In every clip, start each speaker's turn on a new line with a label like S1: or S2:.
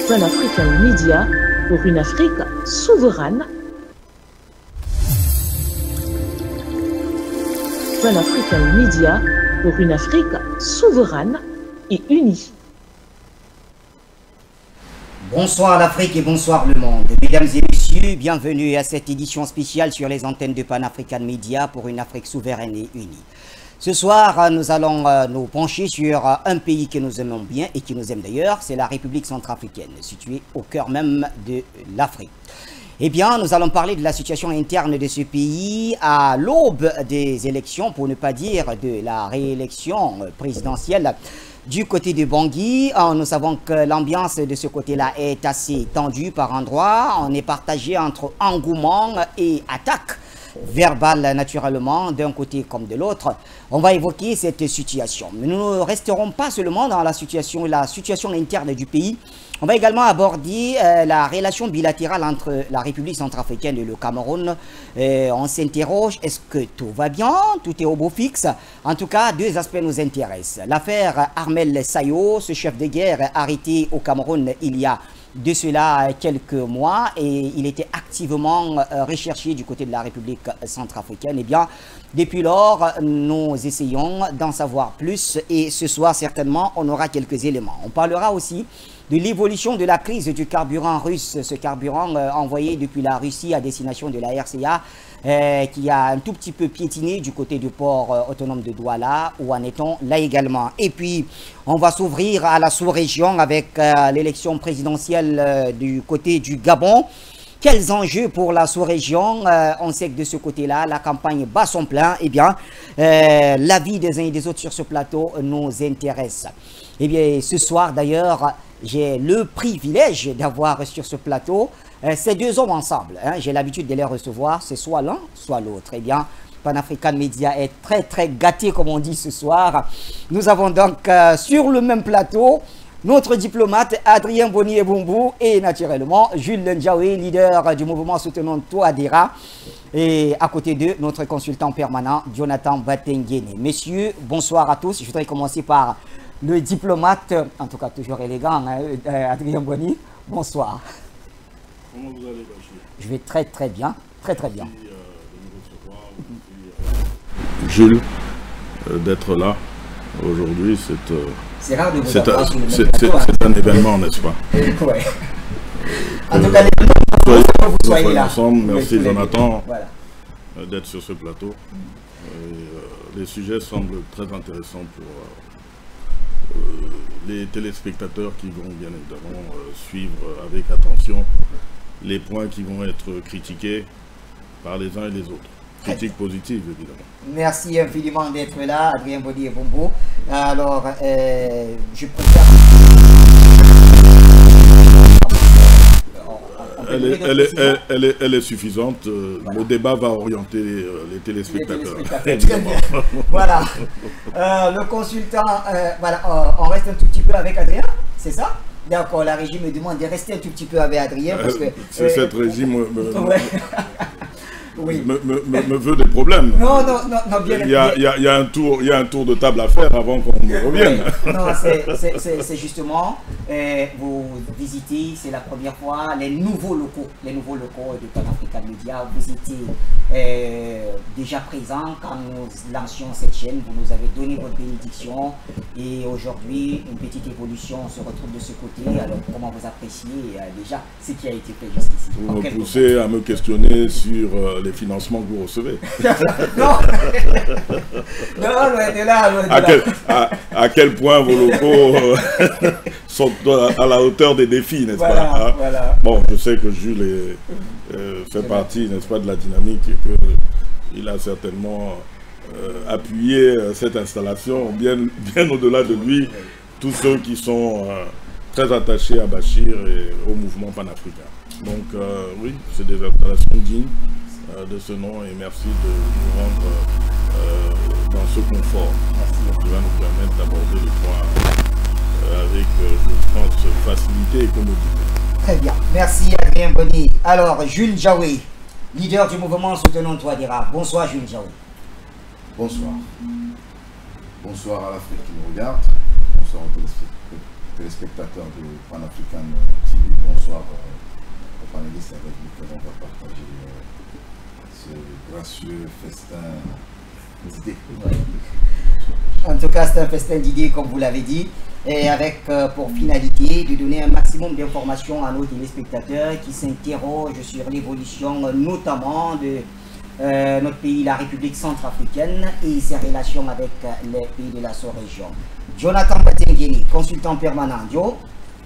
S1: Pan-African Media pour une Afrique souveraine. Pan-African Media pour une Afrique souveraine et unie.
S2: Bonsoir l'Afrique et bonsoir le monde. Mesdames et messieurs, bienvenue à cette édition spéciale sur les antennes de Pan-African Media pour une Afrique souveraine et unie. Ce soir, nous allons nous pencher sur un pays que nous aimons bien et qui nous aime d'ailleurs, c'est la République centrafricaine, située au cœur même de l'Afrique. Eh bien, nous allons parler de la situation interne de ce pays à l'aube des élections, pour ne pas dire de la réélection présidentielle du côté de Bangui. Nous savons que l'ambiance de ce côté-là est assez tendue par endroits. On est partagé entre engouement et attaque verbale naturellement d'un côté comme de l'autre. On va évoquer cette situation. Mais nous ne resterons pas seulement dans la situation interne du pays. On va également aborder la relation bilatérale entre la République centrafricaine et le Cameroun. On s'interroge, est-ce que tout va bien? Tout est au beau fixe? En tout cas, deux aspects nous intéressent. L'affaire Armel Sayo, ce chef de guerre arrêté au Cameroun il y a de cela quelques mois et il était activement recherché du côté de la République centrafricaine. Eh bien, depuis lors, nous essayons d'en savoir plus et ce soir, certainement, on aura quelques éléments. On parlera aussi de l'évolution de la crise du carburant russe, ce carburant envoyé depuis la Russie à destination de la RCA, qui a un tout petit peu piétiné du côté du port autonome de Douala. Où en est-on là également? Et puis, on va s'ouvrir à la sous-région avec l'élection présidentielle du côté du Gabon. Quels enjeux pour la sous-région? On sait que de ce côté-là, la campagne bat son plein. Eh bien, l'avis des uns et des autres sur ce plateau nous intéresse. Eh bien, ce soir d'ailleurs, j'ai le privilège d'avoir sur ce plateau ces deux hommes ensemble. J'ai l'habitude de les recevoir, c'est soit l'un, soit l'autre. Eh bien, Pan-African Media est très gâté, comme on dit ce soir. Nous avons donc sur le même plateau notre diplomate Adrien Boni-Ebumbu et naturellement Jules Ndjaoui, leader du mouvement soutenant Touadéra. Et à côté d'eux, notre consultant permanent, Jonathan Batengene. Messieurs, bonsoir à tous. Je voudrais commencer par le diplomate, en tout cas toujours élégant, Adrien Boni. Bonsoir.
S3: Comment vous allez, Bachir?
S2: Je vais très bien, très bien.
S3: Jules, d'être là aujourd'hui,
S2: c'est rare de vous avoir sur le même plateau,
S3: c'est un événement, n'est-ce pas?
S2: Ouais. En tout cas, vous soyez là.
S3: Ensemble. Merci Jonathan
S2: voilà,
S3: d'être sur ce plateau. Les sujets semblent très intéressants pour les téléspectateurs qui vont bien évidemment suivre avec attention les points qui vont être critiqués par les uns et les autres. Critiques positives, évidemment. Merci
S2: infiniment d'être là, Adrien Boni-Ebumbu. Alors, je préfère...
S3: Elle est suffisante. Voilà. Le débat va orienter les téléspectateurs.
S2: Voilà. Le consultant, voilà, on reste un tout petit peu avec Adrien, c'est ça? D'accord, la régie me demande de rester un tout petit peu avec Adrien parce que...
S3: c'est cette régie
S2: oui.
S3: me veut des problèmes.
S2: Non, bien.
S3: Il y a un tour de table à faire avant qu'on revienne.
S2: Non, c'est justement, vous visitez, c'est la première fois, les nouveaux locaux de Pan-African Media. Vous étiez déjà présent quand nous lancions cette chaîne, vous nous avez donné votre bénédiction et aujourd'hui, une petite évolution, on se retrouve de ce côté. Alors, comment vous appréciez déjà ce qui a été fait jusqu'ici?
S3: Vous me poussez à me questionner sur les financements que vous recevez.
S2: Non, loin de là.
S3: À quel point vos locaux sont à la hauteur des défis, n'est-ce pas?
S2: Voilà.
S3: Bon, je sais que Jules fait partie, n'est-ce pas, de la dynamique et qu'il a certainement appuyé cette installation bien au-delà de lui, tous ceux qui sont très attachés à Bachir et au mouvement panafricain. Donc oui, c'est des installations dignes de ce nom et merci de nous rendre dans ce confort qui va nous permettre d'aborder le point avec, je pense, facilité et commodité.
S2: Très bien, merci Adrien Boni. Alors, Jules Ndjaoui, leader du mouvement soutenant Touadéra. Bonsoir Jules Ndjaoui.
S4: Bonsoir. Bonsoir à l'Afrique qui nous regarde. Bonsoir aux téléspectateurs. téléspectateurs de Pan-African TV, bonsoir aux panélistes avec lesquels on va partager ce gracieux festin d'idées.
S2: En tout cas, c'est un festin d'idées, comme vous l'avez dit, et avec pour finalité de donner un maximum d'informations à nos téléspectateurs qui s'interrogent sur l'évolution notamment de notre pays, la République centrafricaine, et ses relations avec les pays de la sous-région. Jonathan Batengeni, consultant permanent. Jo,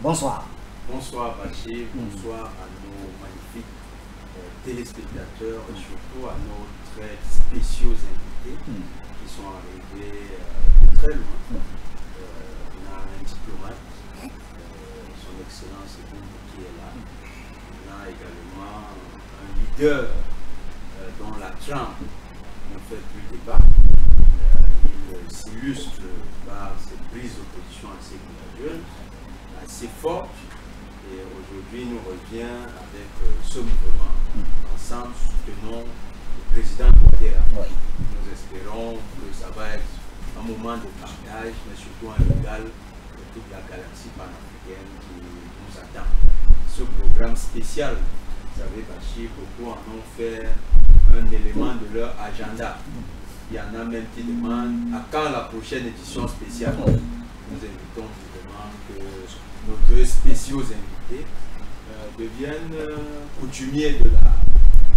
S2: bonsoir.
S5: Bonsoir Bachir, bonsoir à nos magnifiques téléspectateurs et surtout à nos très spéciaux invités qui sont arrivés de très loin. On a un diplomate, son excellence qui est là. On a également un leader dont la trame ne fait plus débat. Il s'illustre par ses prises d'opposition assez courageuses, assez fortes. Et aujourd'hui, nous revient avec ce mouvement. Ensemble, soutenons le président Touadéra. Nous espérons que ça va être un moment de partage, mais surtout un régal de toute la galaxie panafricaine qui nous attend. Ce programme spécial, vous savez, Bachir, beaucoup en ont fait un élément de leur agenda. Il y en a même qui demandent à quand la prochaine édition spéciale. Nous invitons évidemment que nos deux spéciaux invités deviennent coutumiers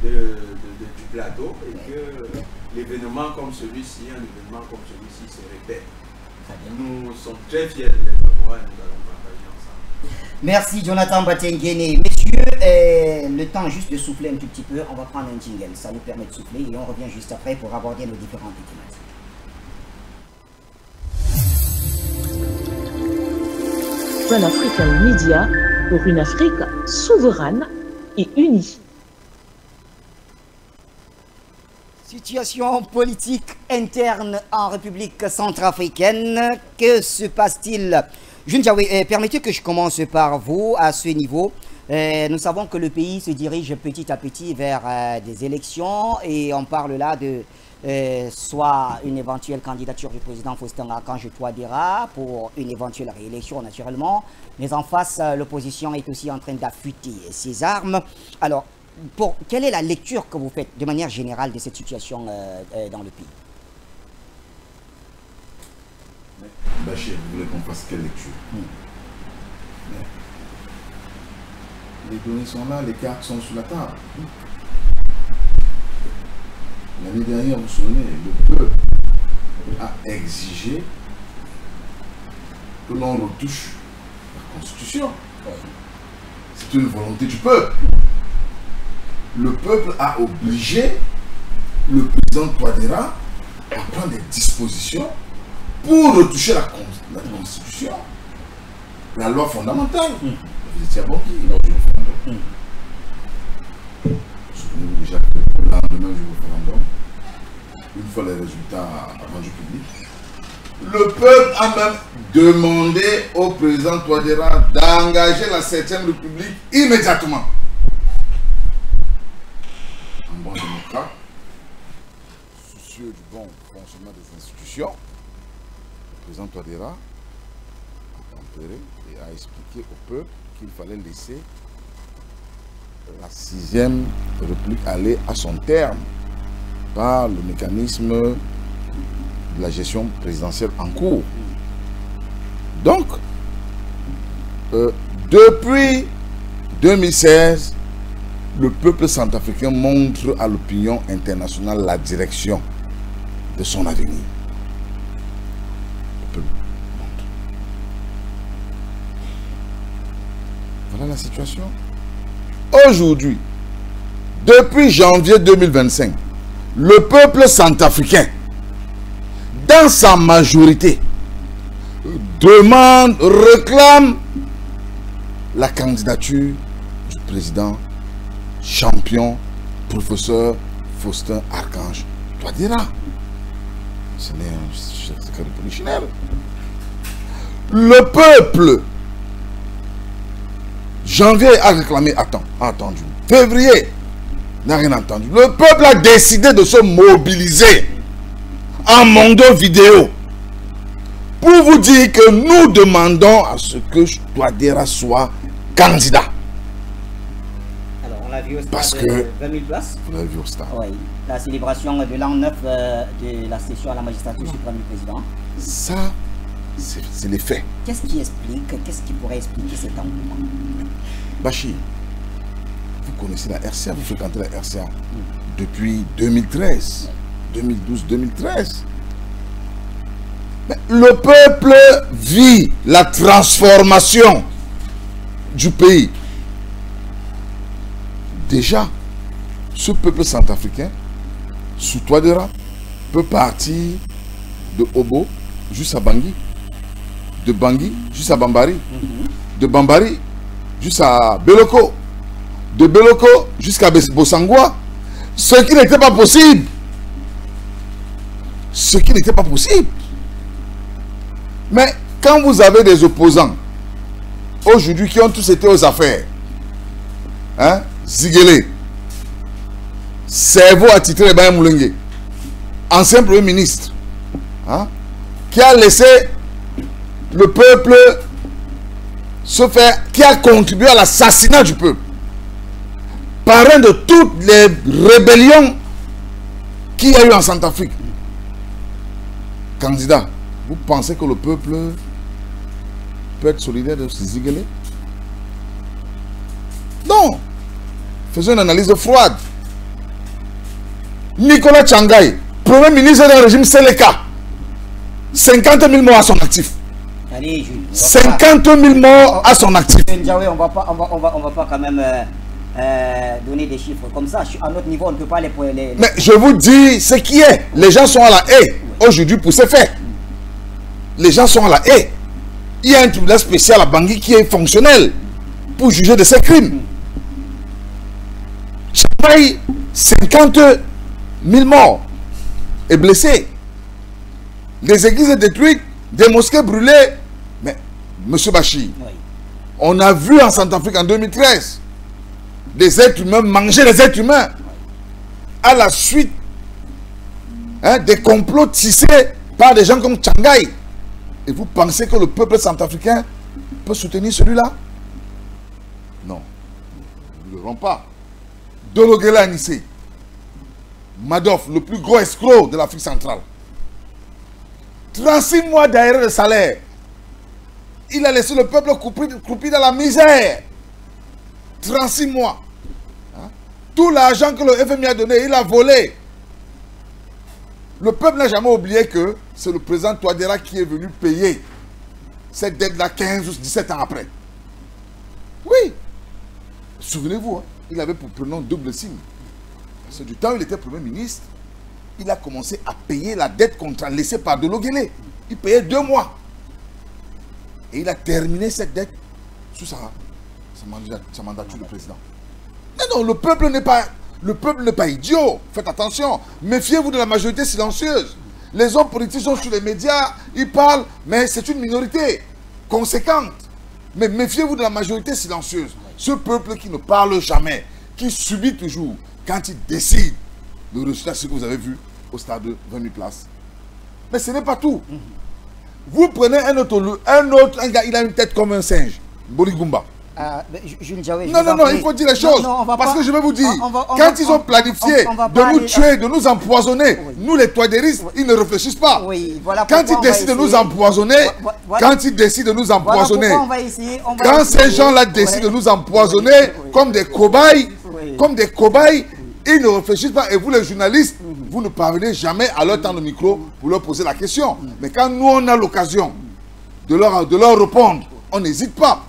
S5: du plateau et que l'événement comme celui-ci, un événement comme celui-ci se répète. Nous sommes très fiers de les avoir et nous allons partager ensemble.
S2: Merci Jonathan Batengene. Messieurs, le temps juste de souffler un tout petit peu, on va prendre un jingle, ça nous permet de souffler et on revient juste après pour aborder nos différentes thématiques.
S1: Pan-African Media pour une Afrique souveraine et unie.
S2: Situation politique interne en République centrafricaine, que se passe-t-il? Jundiawe, permettez que je commence par vous à ce niveau. Nous savons que le pays se dirige petit à petit vers des élections et on parle là de soit une éventuelle candidature du président Faustin Archange Touadéra pour une éventuelle réélection naturellement, mais en face l'opposition est aussi en train d'affûter ses armes. Alors, quelle est la lecture que vous faites de manière générale de cette situation dans le pays?
S4: Bachir, vous voulez qu'on fasse quelle lecture? Les données sont là, les cartes sont sur la table. L'année dernière, vous vous souvenez, le peuple a exigé que l'on retouche la Constitution. C'est une volonté du peuple. Le peuple a obligé le président Touadéra à prendre des dispositions pour retoucher la Constitution, la loi fondamentale. Vous étiez à Bangui lors du référendum. Souvenez-vous déjà que le lendemain du référendum, une fois les résultats rendus publics, le peuple a même demandé au président Touadéra d'engager la 7e République immédiatement. Un bon démocrate, soucieux du bon fonctionnement des institutions, le président Touadéra a tempéré et a expliqué au peuple qu'il fallait laisser la 6e République aller à son terme par le mécanisme de la gestion présidentielle en cours. Donc, depuis 2016, le peuple centrafricain montre à l'opinion internationale la direction de son avenir. Le peuple montre. Voilà la situation. Aujourd'hui, depuis janvier 2025, le peuple centrafricain, dans sa majorité, demande, réclame la candidature du président champion, professeur Faustin Archange Touadéra. Ce n'est un secret de polichinelle. Le peuple, janvier a réclamé, attendu. Février n'a rien entendu. Le peuple a décidé de se mobiliser en mandat vidéo pour vous dire que nous demandons à ce que Touadéra soit candidat.
S2: Alors, on l'a vu au stade
S4: Parce
S2: de
S4: que
S2: 20 000 places.
S4: vous l'avez vu au stade.
S2: Oui, la célébration de l'an 9 de la session à la magistrature suprême du président.
S4: Ça, c'est les faits.
S2: Qu'est-ce qui explique, qu'est-ce qui pourrait expliquer cet engouement?
S4: Bachir, vous connaissez la RCA, vous fréquentez la RCA depuis 2013, 2012-2013. Le peuple vit la transformation du pays. Déjà, ce peuple centrafricain, sous Touadéra, peut partir de Obo jusqu'à Bangui, de Bangui jusqu'à Bambari, de Bambari jusqu'à Beloko, de Beloko jusqu'à Bossangwa, ce qui n'était pas possible. Ce qui n'était pas possible. Mais quand vous avez des opposants, aujourd'hui qui ont tous été aux affaires, hein, Ziguele, cerveau attitré Ebaya Moulengue, ancien premier ministre, hein, qui a laissé le peuple se faire, qui a contribué à l'assassinat du peuple, parrain de toutes les rébellions qu'il y a eu en Centrafrique. Candidat, vous pensez que le peuple peut être solidaire de ces Ziguele? Non. Faisons une analyse froide. Nicolas Tchangaï, premier ministre d'un régime Seleka, 50 000 morts à son actif.
S2: Allez, Jules.
S4: 50 000 morts à son actif.
S2: Ndiaye, on va pas quand même donner des chiffres comme ça. À notre niveau, on ne peut pas les...
S4: Mais je vous dis ce qui est. Les gens sont à la haie aujourd'hui pour ce faire. Les gens sont à la haie. Il y a un tribunal spécial à Bangui qui est fonctionnel pour juger de ces crimes. Champagne, 50 000 morts et blessés. Les églises détruites, des mosquées brûlées. Mais, monsieur Bachir,
S2: Oui.
S4: on a vu en Centrafrique en 2013 des êtres humains manger les êtres humains à la suite, hein, des complots tissés par des gens comme Tchangaï. Et vous pensez que le peuple centrafricain peut soutenir celui-là? Non, nous ne l'aurons pas. Dologela Anissé, Madoff, le plus gros escroc de l'Afrique centrale. 36 mois d'arrêt de salaire. Il a laissé le peuple croupi dans la misère. 36 mois. Hein? Tout l'argent que le FMI a donné, il a volé. Le peuple n'a jamais oublié que c'est le président Touadéra qui est venu payer cette dette-là 15 ou 17 ans après. Oui. Souvenez-vous, hein, il avait pour prénom double signe. Parce que du temps où il était Premier ministre, il a commencé à payer la dette laissée par Dologele. Il payait 2 mois. Et il a terminé cette dette sous sa mandature de président. Mais non, le peuple n'est pas idiot. Faites attention. Méfiez-vous de la majorité silencieuse. Les hommes politiques sont sur les médias, ils parlent, mais c'est une minorité conséquente. Mais méfiez-vous de la majorité silencieuse. Ce peuple qui ne parle jamais, qui subit toujours, quand il décide le résultat, ce que vous avez vu au stade de 20 000 places. Mais ce n'est pas tout. Vous prenez un gars, il a une tête comme un singe, Boligumba.
S2: Jules Ndiaye,
S4: Non, il faut dire les choses. Parce que je vais vous dire, quand ils ont planifié de nous tuer, de nous empoisonner, nous les Touadéristes, ils ne réfléchissent pas.
S2: Oui, voilà
S4: quand ils décident de nous empoisonner, quand ces gens-là décident de nous empoisonner comme des cobayes, ils ne réfléchissent pas. Et vous les journalistes, vous ne parvenez jamais à leur temps de micro pour leur poser la question. Mais quand nous on a l'occasion de leur répondre, on n'hésite pas.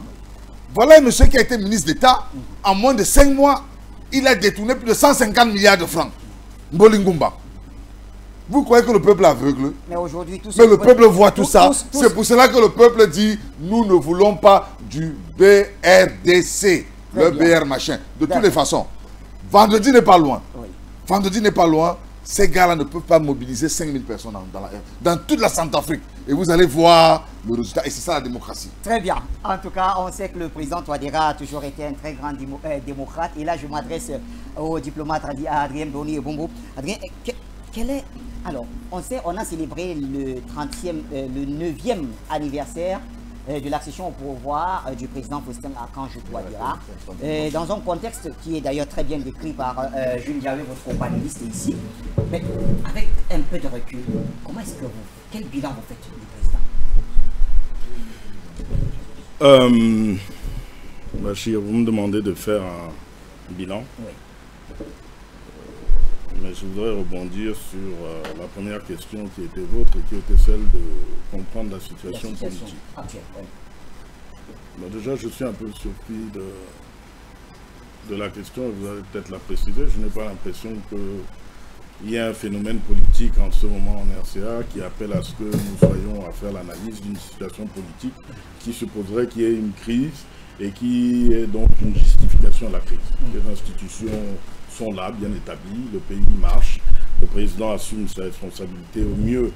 S4: Voilà un monsieur qui a été ministre d'État, en moins de 5 mois, il a détourné plus de 150 milliards de francs. Mbolingumba. Vous croyez que le peuple est aveugle?
S2: Mais aujourd'hui,
S4: mais le peuple voit tout ça. C'est pour cela que le peuple dit, nous ne voulons pas du BRDC, le BR machin. De toutes les façons. Vendredi n'est pas loin. Oui. Vendredi n'est pas loin. Ces gars-là ne peuvent pas mobiliser 5000 personnes dans toute la Centrafrique. Et vous allez voir le résultat. Et c'est ça la démocratie.
S2: Très bien. En tout cas, on sait que le président Touadéra a toujours été un très grand démocrate. Et là, je m'adresse au diplomate Adrien Boni et Bongo. Adrien, Alors, on sait, on a célébré le 9e anniversaire de l'accession au pouvoir du président Faustin Archange Touadéra, dans un contexte qui est d'ailleurs très bien décrit par Jules Diawé, votre panéliste ici. Mais avec un peu de recul, quel bilan vous faites du président?
S3: Bachir, vous me demandez de faire un bilan.
S2: Oui.
S3: Mais je voudrais rebondir sur la première question qui était vôtre et qui était celle de comprendre la situation politique.
S2: Okay, oui.
S3: Bon, déjà, je suis un peu surpris de la question, vous allez peut-être la préciser. Je n'ai pas l'impression qu'il y ait un phénomène politique en ce moment en RCA qui appelle à ce que nous soyons à faire l'analyse d'une situation politique qui supposerait qu'il y ait une crise et qui est donc une justification à la crise. Les institutions sont là, bien établies, le pays marche, le président assume sa responsabilité au mieux,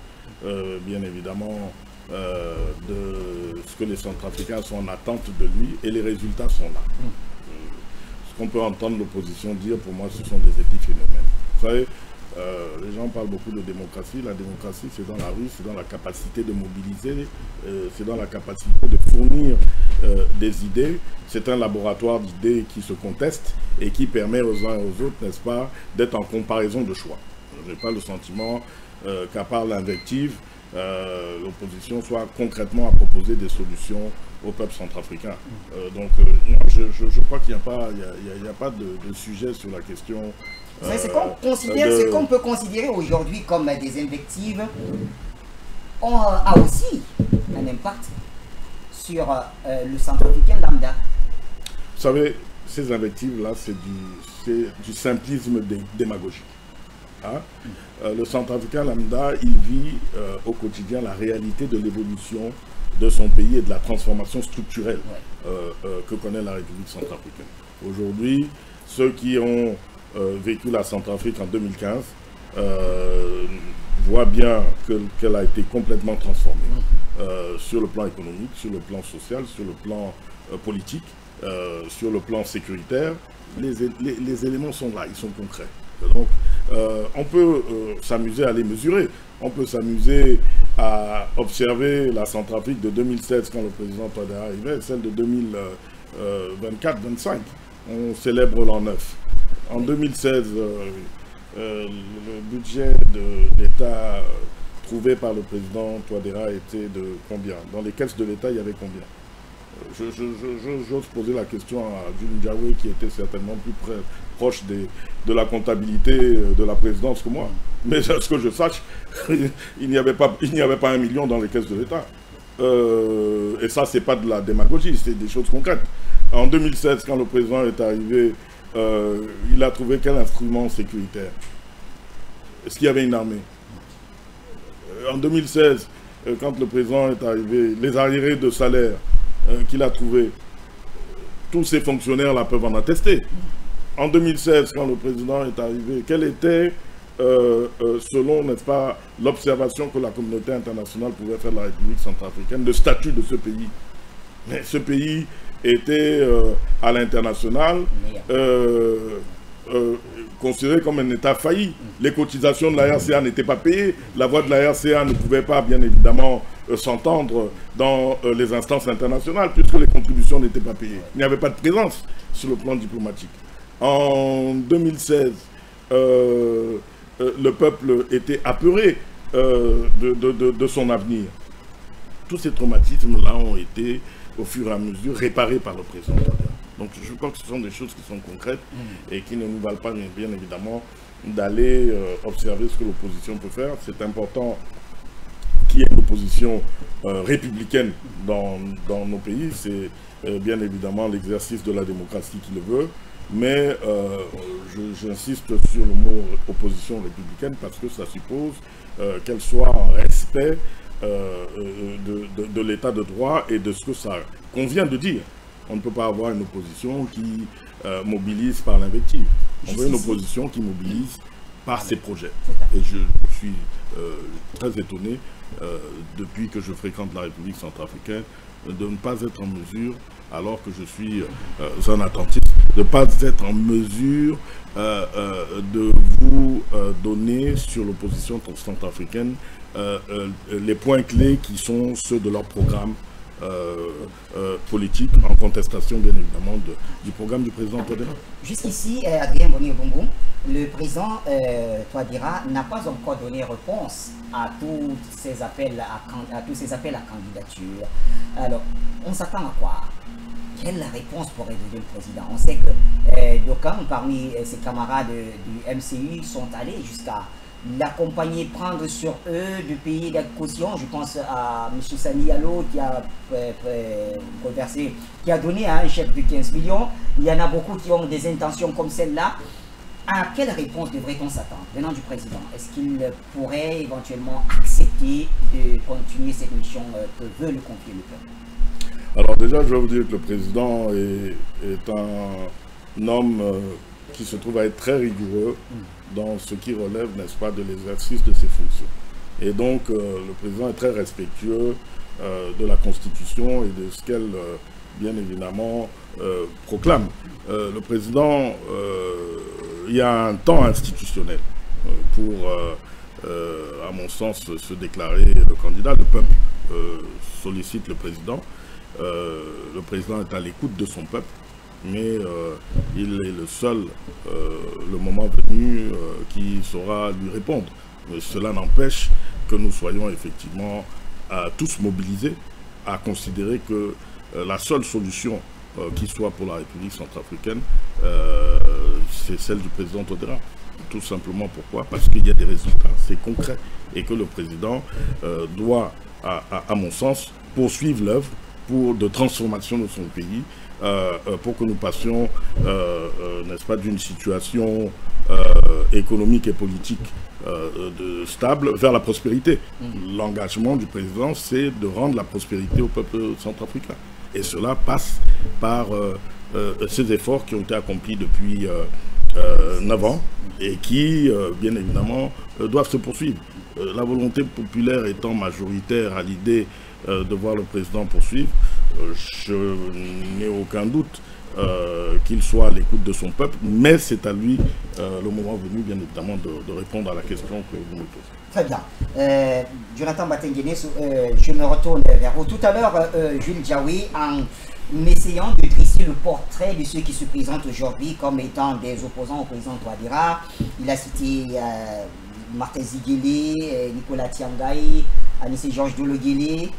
S3: bien évidemment, de ce que les Centrafricains sont en attente de lui, et les résultats sont là. Ce qu'on peut entendre l'opposition dire, pour moi, ce sont des épiphénomènes. Vous savez, les gens parlent beaucoup de démocratie. La démocratie, c'est dans la rue, c'est dans la capacité de mobiliser, c'est dans la capacité de fournir des idées. C'est un laboratoire d'idées qui se conteste et qui permet aux uns et aux autres, n'est-ce pas, d'être en comparaison de choix. Je n'ai pas le sentiment qu'à part l'invective, l'opposition soit concrètement à proposer des solutions au peuple centrafricain. Donc, je crois qu'il n'y a pas de sujet sur la question.
S2: Ce qu'on peut considérer aujourd'hui comme des invectives a aussi un impact sur le centrafricain lambda.
S3: Vous savez, ces invectives-là, c'est du simplisme démagogique. Hein? Le centrafricain lambda, il vit au quotidien la réalité de l'évolution de son pays et de la transformation structurelle que connaît la République centrafricaine. Aujourd'hui, ceux qui ont vécu la Centrafrique en 2015 voient bien qu'elle a été complètement transformée sur le plan économique, sur le plan social, sur le plan politique, sur le plan sécuritaire. Les éléments sont là, ils sont concrets. Donc, on peut s'amuser à les mesurer. On peut s'amuser à observer la Centrafrique de 2016 quand le président Touadéra arrivait, celle de 2024-25. On célèbre l'an 9. En 2016, le budget de l'État trouvé par le président Touadéra était de combien? Dans les caisses de l'État, il y avait combien? J'ose poser la question à Jules Diawé, qui était certainement plus proche de la comptabilité de la présidence que moi. Mais à ce que je sache, il n'y avait pas 1 million dans les caisses de l'État. Et ça, c'est pas de la démagogie, c'est des choses concrètes. En 2016, quand le président est arrivé, il a trouvé quel instrument sécuritaire? Est-ce qu'il y avait une armée? En 2016, quand le président est arrivé, les arriérés de salaire qu'il a trouvé, tous ces fonctionnaires-là peuvent en attester. En 2016, quand le président est arrivé, quelle était, selon, n'est-ce pas, l'observation que la communauté internationale pouvait faire de la République centrafricaine, le statut de ce pays? Mais ce pays était à l'international considéré comme un État failli. Les cotisations de la RCA n'étaient pas payées. La voix de la RCA ne pouvait pas, bien évidemment, s'entendre dans les instances internationales puisque les contributions n'étaient pas payées. Il n'y avait pas de présence sur le plan diplomatique. En 2016, le peuple était apeuré de son avenir. Tous ces traumatismes-là ont été, au fur et à mesure, réparés par le président. Donc je crois que ce sont des choses qui sont concrètes et qui ne nous valent pas, bien évidemment, d'aller observer ce que l'opposition peut faire. C'est important qu'il y ait une opposition républicaine dans nos pays. C'est bien évidemment l'exercice de la démocratie qui le veut. Mais j'insiste sur le mot opposition républicaine parce que ça suppose qu'elle soit en respect de l'état de droit et de ce que ça convient de dire. On ne peut pas avoir une opposition qui mobilise par l'invective. On veut une opposition qui mobilise par ses projets. Et je suis très étonné, depuis que je fréquente la République centrafricaine, de ne pas être en mesure, alors que je suis un attentiste, de ne pas être en mesure de vous donner sur l'opposition centrafricaine les points clés qui sont ceux de leur programme politique, en contestation bien évidemment du programme du président Touadéra.
S2: Jusqu'ici, Adrien Boni-Bongo, le président Touadéra n'a pas encore donné réponse à tous ces appels à candidature. Alors, on s'attend à quoi? Quelle réponse pourrait donner le président? On sait que d'aucuns parmi ses camarades du MCU sont allés jusqu'à l'accompagner, prendre sur eux de payer des cautions. Je pense à M. Sani Allo qui a conversé, qui a donné un chèque de 15 millions. Il y en a beaucoup qui ont des intentions comme celle-là. À quelle réponse devrait-on s'attendre venant du président? Est-ce qu'il pourrait éventuellement accepter de continuer cette mission que veut le confier le peuple?
S3: Alors déjà, je vais vous dire que le président est un homme qui se trouve à être très rigoureux dans ce qui relève, n'est-ce pas, de l'exercice de ses fonctions. Et donc, le président est très respectueux de la Constitution et de ce qu'elle, bien évidemment, proclame. Le président, il y a un temps institutionnel pour, à mon sens, se déclarer le candidat. Le peuple sollicite le président. Le président est à l'écoute de son peuple. Mais il est le seul, le moment venu, qui saura lui répondre. Mais cela n'empêche que nous soyons effectivement tous mobilisés à considérer que la seule solution qui soit pour la République centrafricaine, c'est celle du président Touadéra. Tout simplement pourquoi? Parce qu'il y a des résultats, c'est concret, et que le président doit, à mon sens, poursuivre l'œuvre de transformation de son pays, pour que nous passions, n'est-ce pas, d'une situation économique et politique stable vers la prospérité. L'engagement du président, c'est de rendre la prospérité au peuple centrafricain. Et cela passe par ces efforts qui ont été accomplis depuis 9 ans et qui, bien évidemment, doivent se poursuivre. La volonté populaire étant majoritaire à l'idée de voir le président poursuivre, je n'ai aucun doute qu'il soit à l'écoute de son peuple, mais c'est à lui, le moment venu, bien évidemment, de répondre à la question que vous me posez.
S2: Très bien. Jonathan Batengene, je me retourne vers vous. Tout à l'heure, Jules Diaoui, en essayant de dresser le portrait de ceux qui se présentent aujourd'hui comme étant des opposants au président Touadéra, il a cité Martin Ziguele, Nicolas Tiangaï, Anissé Georges Dologuele,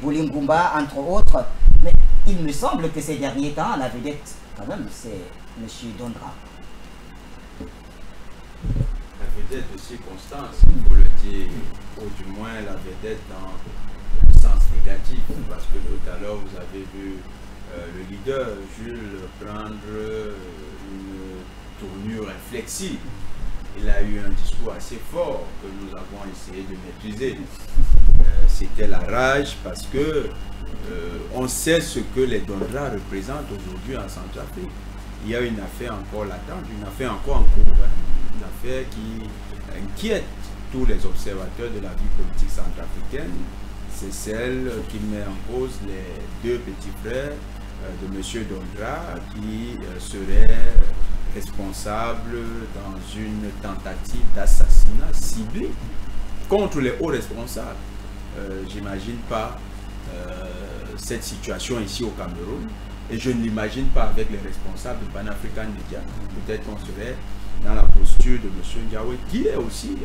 S2: Bouli Ngoumba, entre autres. Mais il me semble que ces derniers temps, la vedette, quand même, c'est M. Dondra.
S5: La vedette de circonstance, il faut le dire, ou du moins la vedette dans le sens négatif, parce que tout à l'heure, vous avez vu le leader, Jules, prendre une tournure inflexible. Il a eu un discours assez fort que nous avons essayé de maîtriser. C'était la rage parce que on sait ce que les Dondra représentent aujourd'hui en Centrafrique. Il y a une affaire encore latente, une affaire encore en cours, une affaire qui inquiète tous les observateurs de la vie politique centrafricaine. C'est celle qui met en cause les 2 petits frères de M. Dondra qui seraient responsables dans une tentative d'assassinat ciblé contre les hauts responsables. J'imagine pas cette situation ici au Cameroun et je ne l'imagine pas avec les responsables de Pan-African Media. Peut-être qu'on serait dans la posture de M. Ndiawe qui est aussi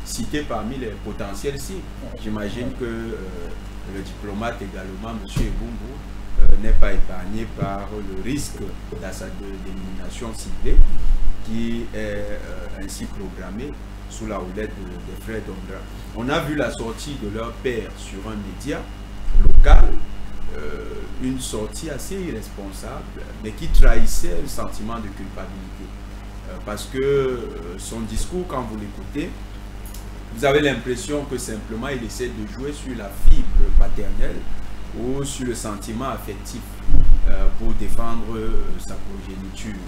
S5: cité parmi les potentiels cibles. J'imagine que le diplomate également, M. Ebumbu, n'est pas épargné par le risque d'élimination ciblée qui est ainsi programmée sous la houlette des frères Dondra. On a vu la sortie de leur père sur un média local, une sortie assez irresponsable, mais qui trahissait le sentiment de culpabilité. Parce que son discours, quand vous l'écoutez, vous avez l'impression que simplement il essaie de jouer sur la fibre paternelle ou sur le sentiment affectif pour défendre sa progéniture.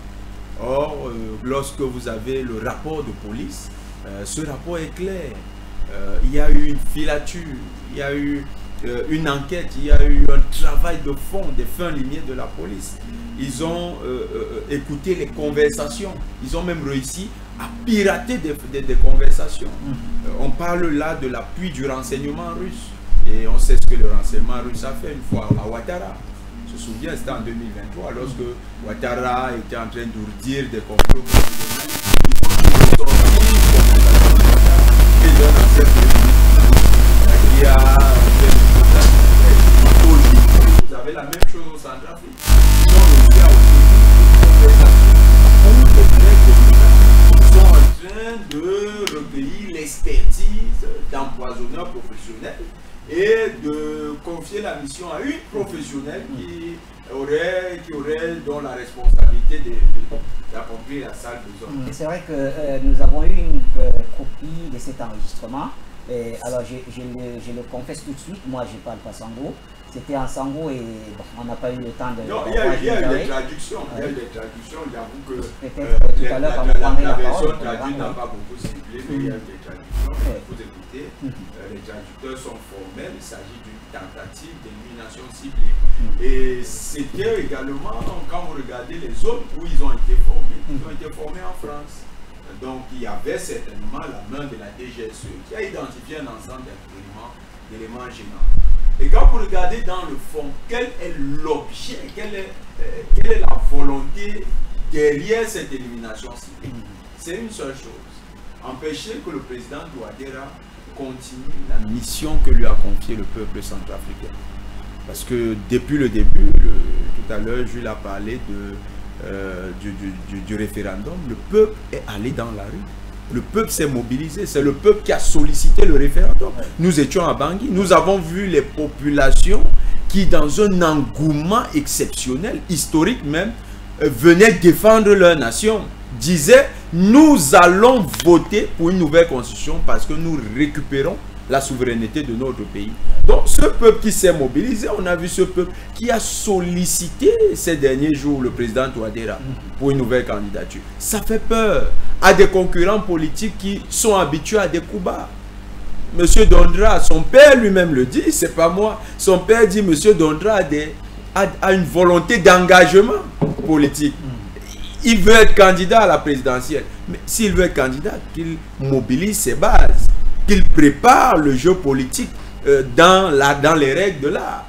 S5: Or, lorsque vous avez le rapport de police, ce rapport est clair. Il y a eu une filature, il y a eu une enquête, il y a eu un travail de fond des fins limiers de la police. Ils ont écouté les conversations, ils ont même réussi à pirater des conversations. On parle là de l'appui du renseignement russe. Et on sait ce que le renseignement russe a fait une fois à Ouattara. Je me souviens, c'était en 2023, lorsque Ouattara était en train d'ourdir des complots. Vous avez la même chose au Centrafrique. Ils sont en train de recueillir l'expertise d'empoisonneurs professionnels et de confier la mission à une professionnelle qui aurait donc la responsabilité d'accomplir la salle de zone.
S2: C'est vrai que nous avons eu une copie de cet enregistrement. Alors je le confesse tout de suite, moi je parle pas sango. C'était en sango et bon, on n'a pas eu le temps de...
S5: Non, il y a eu des traductions. Il y a eu des traductions. J'avoue que
S2: peut-être tout à l'heure,
S5: la version traduite n'a pas beaucoup circulé, mais il y a eu des traductions. Vous écoutez, les traducteurs sont formels. Il s'agit d'une tentative d'élimination ciblée. Et c'était également, quand vous regardez les zones où ils ont été formés en France. Donc il y avait certainement la main de la DGSE qui a identifié un ensemble d'éléments gênants. Et quand vous regardez dans le fond, quel est l'objet, quelle est la volonté derrière cette élimination ciblée? C'est une seule chose, empêcher que le président Touadéra continue la mission que lui a confiée le peuple centrafricain. Parce que depuis le début, tout à l'heure, Jules a parlé du référendum, le peuple est allé dans la rue. Le peuple s'est mobilisé, c'est le peuple qui a sollicité le référendum. Nous étions à Bangui, nous avons vu les populations qui, dans un engouement exceptionnel, historique même, venaient défendre leur nation, disaient « Nous allons voter pour une nouvelle constitution parce que nous récupérons la souveraineté de notre pays. » Donc ce peuple qui s'est mobilisé, on a vu ce peuple qui a sollicité ces derniers jours le président Touadéra pour une nouvelle candidature. Ça fait peur à des concurrents politiques qui sont habitués à des coups bas. Monsieur Dondra, son père lui-même le dit, c'est pas moi. Son père dit Monsieur Dondra a une volonté d'engagement politique. Il veut être candidat à la présidentielle. Mais s'il veut être candidat, qu'il mobilise ses bases, qu'il prépare le jeu politique dans les règles de l'art.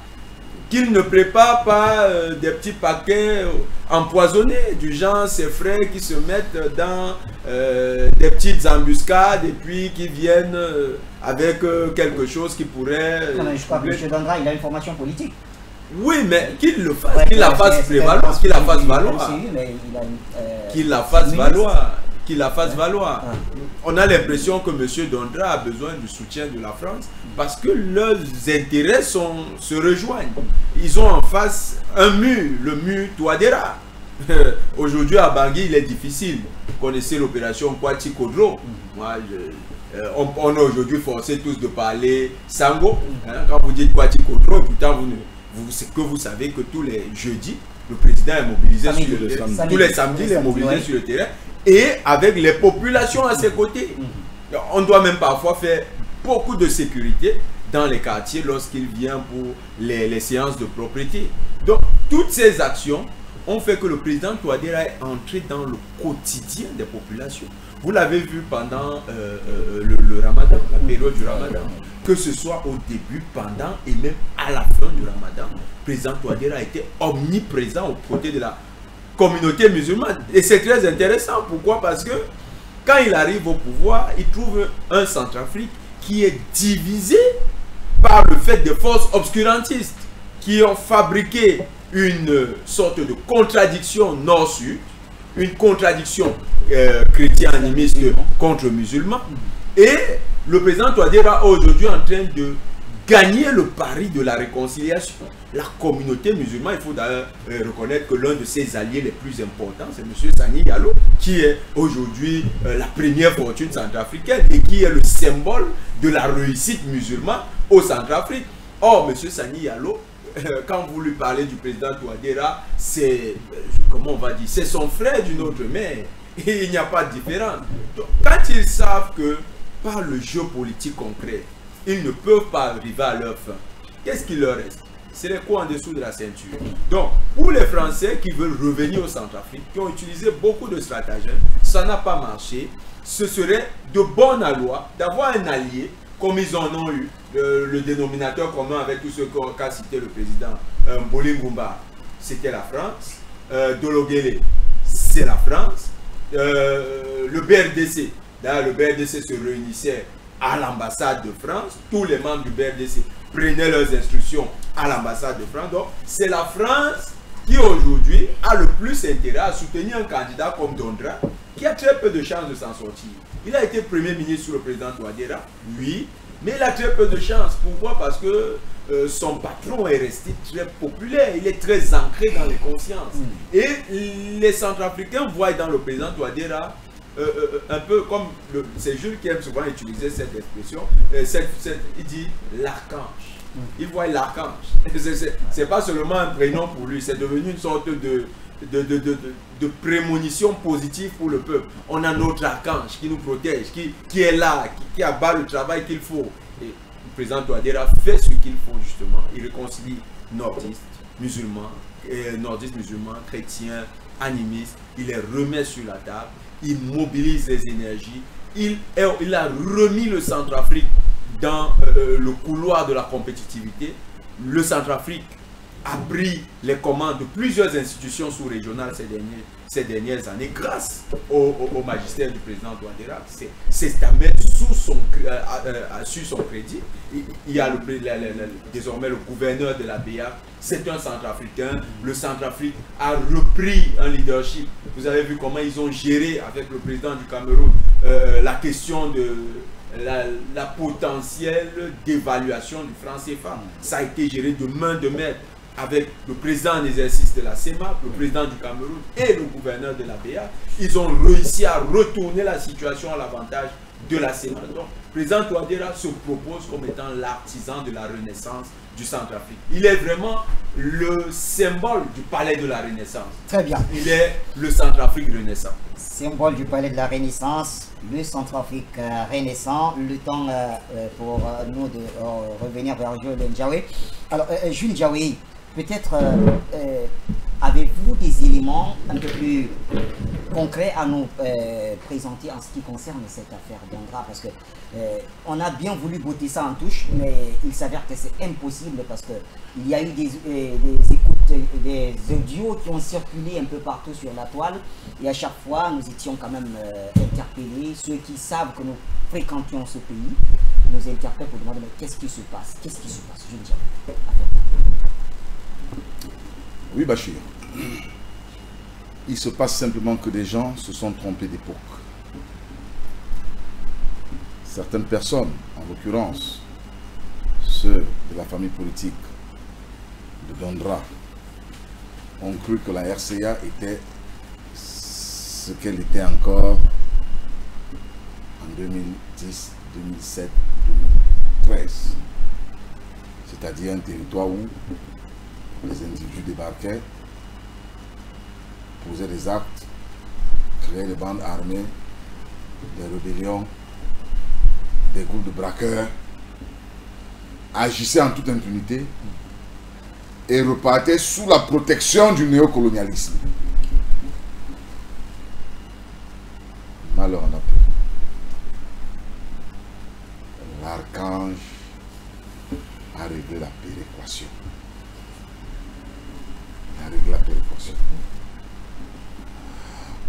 S5: Qu'il ne prépare pas des petits paquets empoisonnés, du genre ses frères qui se mettent dans des petites embuscades et puis qui viennent avec quelque chose qui pourrait...
S2: Je crois que M. Dondra, il a une formation politique.
S5: Oui, mais qu'il le fasse, qu'il la fasse prévaloir, qu'il la fasse valoir. Qu'il la fasse valoir. Qu'il la fasse valoir. On a l'impression que M. Dondra a besoin du soutien de la France parce que leurs intérêts se rejoignent. Ils ont en face un mur, le mur Touadéra. Aujourd'hui à Bangui, il est difficile. Vous connaissez l'opération Kwati Kodro. Moi, on est aujourd'hui forcés tous de parler Sango. Quand vous dites Kwati Kodro, pourtant vous savez que tous les jeudis, le président est mobilisé sur le terrain. Tous les samedis, il est mobilisé sur le terrain. Et avec les populations à ses côtés. On doit même parfois faire beaucoup de sécurité dans les quartiers lorsqu'il vient pour les séances de propriété. Donc, toutes ces actions ont fait que le président Touadéra est entré dans le quotidien des populations. Vous l'avez vu pendant le Ramadan, la période du Ramadan. Que ce soit au début, pendant et même à la fin du Ramadan, le président Touadéra a été omniprésent aux côtés de la communauté musulmane. Et c'est très intéressant. Pourquoi? Parce que quand il arrive au pouvoir, il trouve un Centrafrique qui est divisé par le fait des forces obscurantistes qui ont fabriqué une sorte de contradiction nord-sud, une contradiction chrétien-animiste contre musulman. Et le président Touadéra est aujourd'hui en train de gagner le pari de la réconciliation. La communauté musulmane, il faut d'ailleurs reconnaître que l'un de ses alliés les plus importants, c'est M. Sani Diallo, qui est aujourd'hui la première fortune centrafricaine et qui est le symbole de la réussite musulmane au Centrafrique. Or, M. Sani Diallo
S6: quand vous lui parlez du président Touadéra, c'est, comment on va dire, c'est son frère d'une autre mère. Et il n'y a pas de différence. Donc, quand ils savent que par le jeu politique concret, ils ne peuvent pas arriver à leur fin, qu'est-ce qu'il leur reste? C'est les coups en dessous de la ceinture. Donc, pour les Français qui veulent revenir au Centrafrique, qui ont utilisé beaucoup de stratagèmes, ça n'a pas marché. Ce serait de bonne loi d'avoir un allié, comme ils en ont eu, le dénominateur commun avec tout ce qu'a cité le président Bolingumba, c'était la France. Dologele, c'est la France. Le BRDC, d'ailleurs le BRDC se réunissait à l'ambassade de France, tous les membres du BRDC prenaient leurs instructions à l'ambassade de France. Donc c'est la France qui aujourd'hui a le plus intérêt à soutenir un candidat comme Dondra, qui a très peu de chances de s'en sortir. Il a été Premier ministre sous le président Touadéra, oui, mais il a très peu de chances. Pourquoi? Parce que son patron est resté très populaire, il est très ancré dans les consciences. Et les Centrafricains voient dans le président Touadéra un peu comme, c'est Jules qui aime souvent utiliser cette expression, il dit l'archange. Il voit l'archange. C'est pas seulement un prénom pour lui, c'est devenu une sorte de prémonition positive pour le peuple. On a notre archange qui nous protège, qui est là, qui abat le travail qu'il faut. Et le président Touadéra fait ce qu'il faut justement. Il réconcilie nordistes, musulmans, chrétiens, animistes. Il les remet sur la table. Il mobilise les énergies. Il a remis le Centrafrique dans le couloir de la compétitivité. Le Centrafrique a pris les commandes de plusieurs institutions sous-régionales ces dernières années grâce au magistère du président Touadéra. C'est à mettre sur son crédit. Il y a désormais le gouverneur de la BA, c'est un Centrafricain. Le Centrafrique a repris un leadership. Vous avez vu comment ils ont géré avec le président du Cameroun la question de la potentielle dévaluation du franc CFA. Ça a été géré de main de maître avec le président en exercice de la CEMAC, le président du Cameroun et le gouverneur de la BA. Ils ont réussi à retourner la situation à l'avantage de la CEMAC. Donc, le président Touadéra se propose comme étant l'artisan de la renaissance du Centrafrique. Il est vraiment le symbole du palais de la Renaissance.
S2: Très bien.
S6: Il est le Centrafrique renaissant.
S2: Symbole du palais de la Renaissance, le Centrafrique renaissant. Le temps pour nous de revenir vers Jules Ndiaye. Alors, Jules Ndiaye, peut-être avez-vous des éléments un peu plus concrets à nous présenter en ce qui concerne cette affaire Dondra, parce que on a bien voulu botter ça en touche, mais il s'avère que c'est impossible parce que il y a eu des écoutes, des audios qui ont circulé un peu partout sur la toile, et à chaque fois nous étions quand même interpellés. Ceux qui savent que nous fréquentions ce pays nous interpellent pour demander mais qu'est-ce qui se passe, Je veux dire.
S4: Oui, Bachir. Il se passe simplement que des gens se sont trompés d'époque. Certaines personnes, en l'occurrence ceux de la famille politique de Dondra, ont cru que la RCA était ce qu'elle était encore en 2010, 2007, 2013. C'est-à-dire un territoire où les individus débarquaient, posaient des actes, créaient des bandes armées, des rébellions, des groupes de braqueurs, agissaient en toute impunité et repartaient sous la protection du néocolonialisme. Malheur en a peu. L'archange a réglé la péréquation.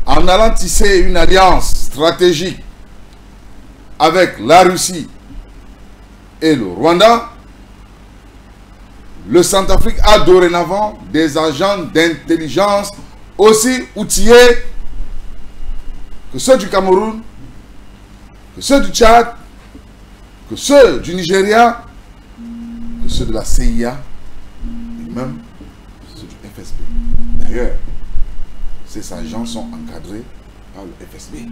S4: En allant tisser une alliance stratégique avec la Russie et le Rwanda, le Centrafrique a dorénavant des agents d'intelligence aussi outillés que ceux du Cameroun, que ceux du Tchad, que ceux du Nigeria, que ceux de la CIA et même ceux du FSB. D'ailleurs, ces agents sont encadrés par le FSB.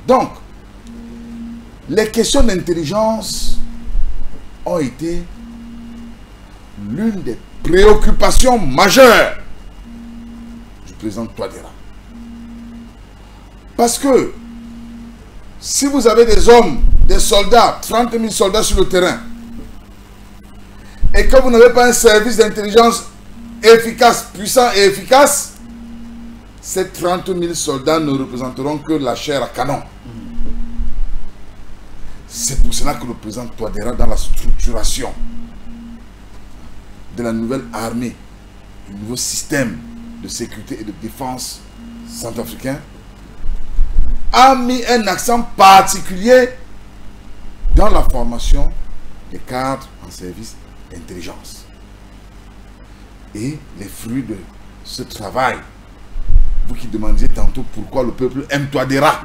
S4: Donc, les questions d'intelligence ont été l'une des préoccupations majeures du président Touadéra. Parce que si vous avez des hommes, des soldats, 30 000 soldats sur le terrain, et que vous n'avez pas un service d'intelligence efficace, puissant et efficace, ces 30 000 soldats ne représenteront que la chair à canon. C'est pour cela que le président Touadéra, dans la structuration de la nouvelle armée, du nouveau système de sécurité et de défense centrafricain, a mis un accent particulier dans la formation des cadres en service d'intelligence. Et les fruits de ce travail, vous qui demandiez tantôt pourquoi le peuple aime Touadéra.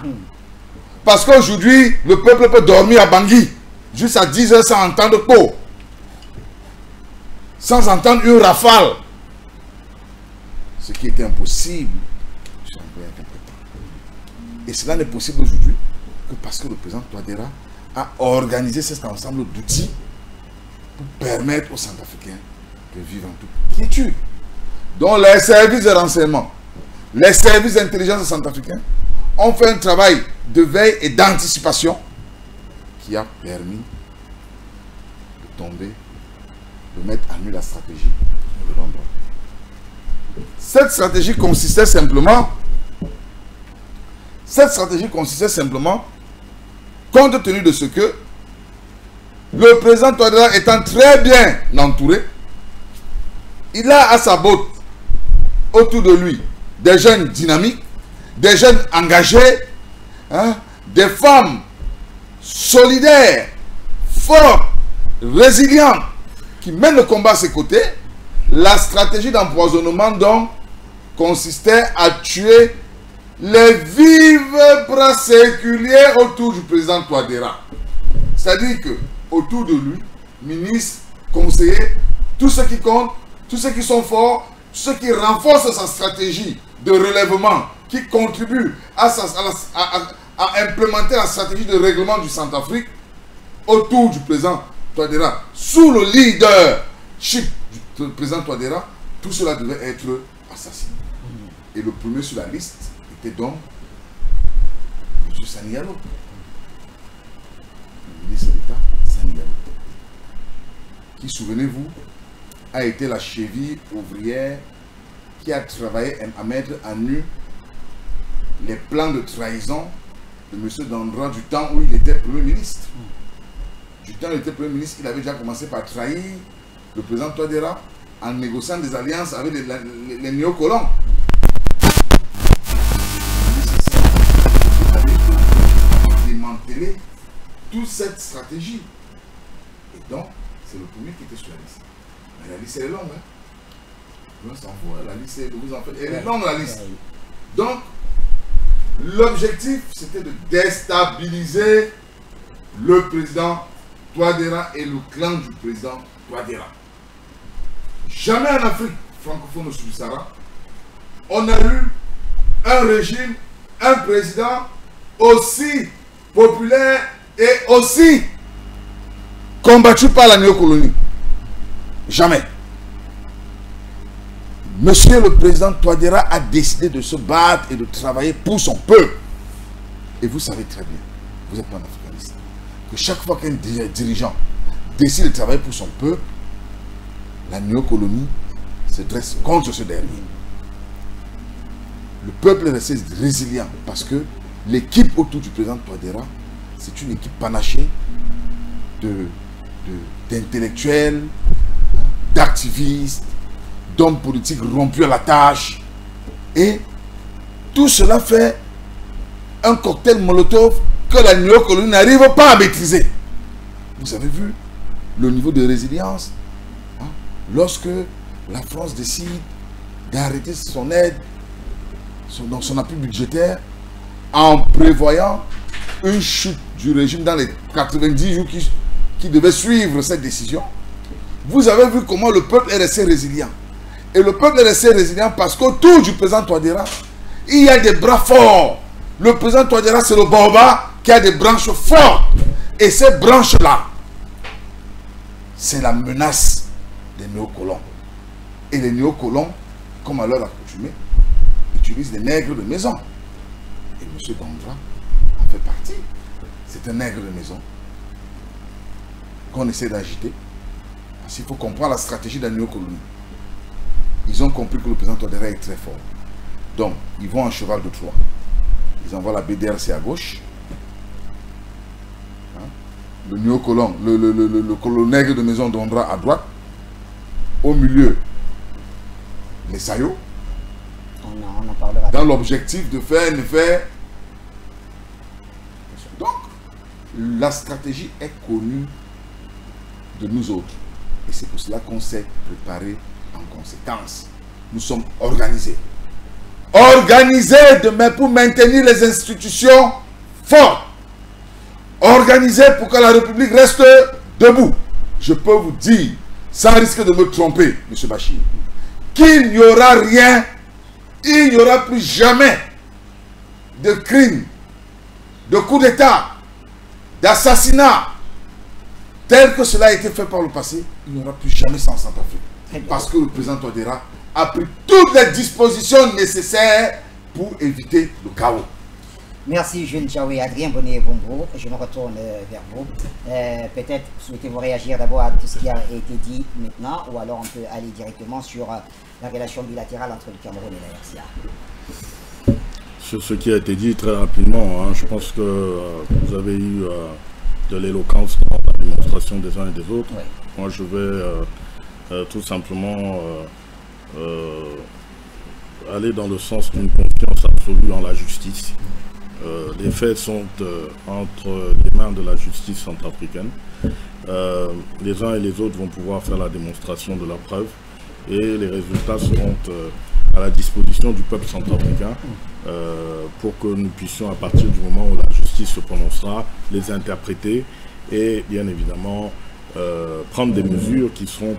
S4: Parce qu'aujourd'hui, le peuple peut dormir à Bangui jusqu'à 10 heures sans entendre quoi, sans entendre une rafale. Ce qui était impossible sur un pays incompétent. Et cela n'est possible aujourd'hui que parce que le président Touadéra a organisé cet ensemble d'outils pour permettre aux Centrafricains de vivre en toute quiétude. Donc les services de renseignement, les services d'intelligence centrafricains ont fait un travail de veille et d'anticipation qui a permis de tomber, de mettre à nu la stratégie de l'endroit. Cette stratégie consistait simplement, compte tenu de ce que le président Touadéra étant très bien entouré, il a à sa botte autour de lui des jeunes dynamiques, des jeunes engagés, des femmes solidaires, fortes, résilientes, qui mènent le combat à ses côtés. La stratégie d'empoisonnement donc consistait à tuer les vivres séculiers autour du président Touadéra. C'est-à-dire que autour de lui, ministres, conseillers, tous ceux qui comptent, tous ceux qui sont forts, ceux qui renforcent sa stratégie de relèvement, qui contribuent à implémenter la stratégie de règlement du Centrafrique autour du président Touadéra, sous le leadership du président Touadéra, tout cela devait être assassiné. Et le premier sur la liste était donc M. Sani Diallo, le ministre d'État Sani Diallo, qui, souvenez-vous, a été la cheville ouvrière qui a travaillé à mettre à nu les plans de trahison de M. Dandra du temps où il était Premier ministre. Du temps où il était Premier ministre, il avait déjà commencé par trahir le président Touadéra en négociant des alliances avec les néocolons. Il avait démantelé toute cette stratégie. Et donc, c'est le premier qui était sur la liste. Mais la liste elle est longue. On s'en fout, la liste est de vous en faire. Elle est longue la liste. Donc, l'objectif c'était de déstabiliser le président Touadéra et le clan du président Touadéra. Jamais en Afrique francophone au Sahara, on a eu un régime, un président aussi populaire et aussi combattu par la néocolonie. Jamais. Monsieur le président Touadéra a décidé de se battre et de travailler pour son peuple. Et vous savez très bien, vous êtes panafricaniste, que chaque fois qu'un dirigeant décide de travailler pour son peuple, la néocolonie se dresse contre ce dernier. Le peuple est resté résilient parce que l'équipe autour du président Touadéra, c'est une équipe panachée d'intellectuels, d'activistes, d'hommes politiques rompus à la tâche. Et tout cela fait un cocktail molotov que la néocolonie n'arrive pas à maîtriser. Vous avez vu le niveau de résilience lorsque la France décide d'arrêter son aide, son appui budgétaire, en prévoyant une chute du régime dans les 90 jours qui devaient suivre cette décision. Vous avez vu comment le peuple est resté résilient. Et le peuple est resté résilient parce qu'autour du président Touadéra, il y a des bras forts. Le président Touadéra, c'est le baobab qui a des branches fortes. Et ces branches-là, c'est la menace des néocolons. Et les néocolons, comme à leur accoutumée, utilisent des nègres de maison. Et M. Dandra en fait partie. C'est un nègre de maison qu'on essaie d'agiter. Parce qu'il faut comprendre la stratégie de la néocolonie. Ils ont compris que le président Touadéra est très fort. Donc, ils vont en cheval de Troie. Ils envoient la BDRC à gauche. Hein? Le néocolon, le nègre de maison Dandra à droite. Au milieu, les saillots.
S2: On en parlera.
S4: Dans l'objectif de faire un effet. Donc, la stratégie est connue de nous autres. Et c'est pour cela qu'on s'est préparé en conséquence. Nous sommes organisés. Organisés demain pour maintenir les institutions fortes. Organisés pour que la République reste debout. Je peux vous dire, sans risque de me tromper, M. Bachir, qu'il n'y aura rien, il n'y aura plus jamais de crimes, de coups d'État, d'assassinat, tel que cela a été fait par le passé. Il n'y aura plus jamais ça en Centrafrique. Parce que le président Touadéra a pris toutes les dispositions nécessaires pour éviter le chaos.
S2: Merci Jules Djaoué, Adrien Bonnet-Bombo. Je me retourne vers vous. Peut-être souhaitez-vous réagir d'abord à tout ce qui a été dit maintenant, ou alors on peut aller directement sur la relation bilatérale entre le Cameroun et la RCA.
S3: Sur ce qui a été dit très rapidement, hein, je pense que vous avez eu de l'éloquence dans la démonstration des uns et des autres.
S2: Oui.
S3: Moi je vais tout simplement aller dans le sens d'une confiance absolue en la justice. Les faits sont entre les mains de la justice centrafricaine. Les uns et les autres vont pouvoir faire la démonstration de la preuve et les résultats seront à la disposition du peuple centrafricain pour que nous puissions, à partir du moment où la justice se prononcera, les interpréter et bien évidemment prendre des mesures qui seront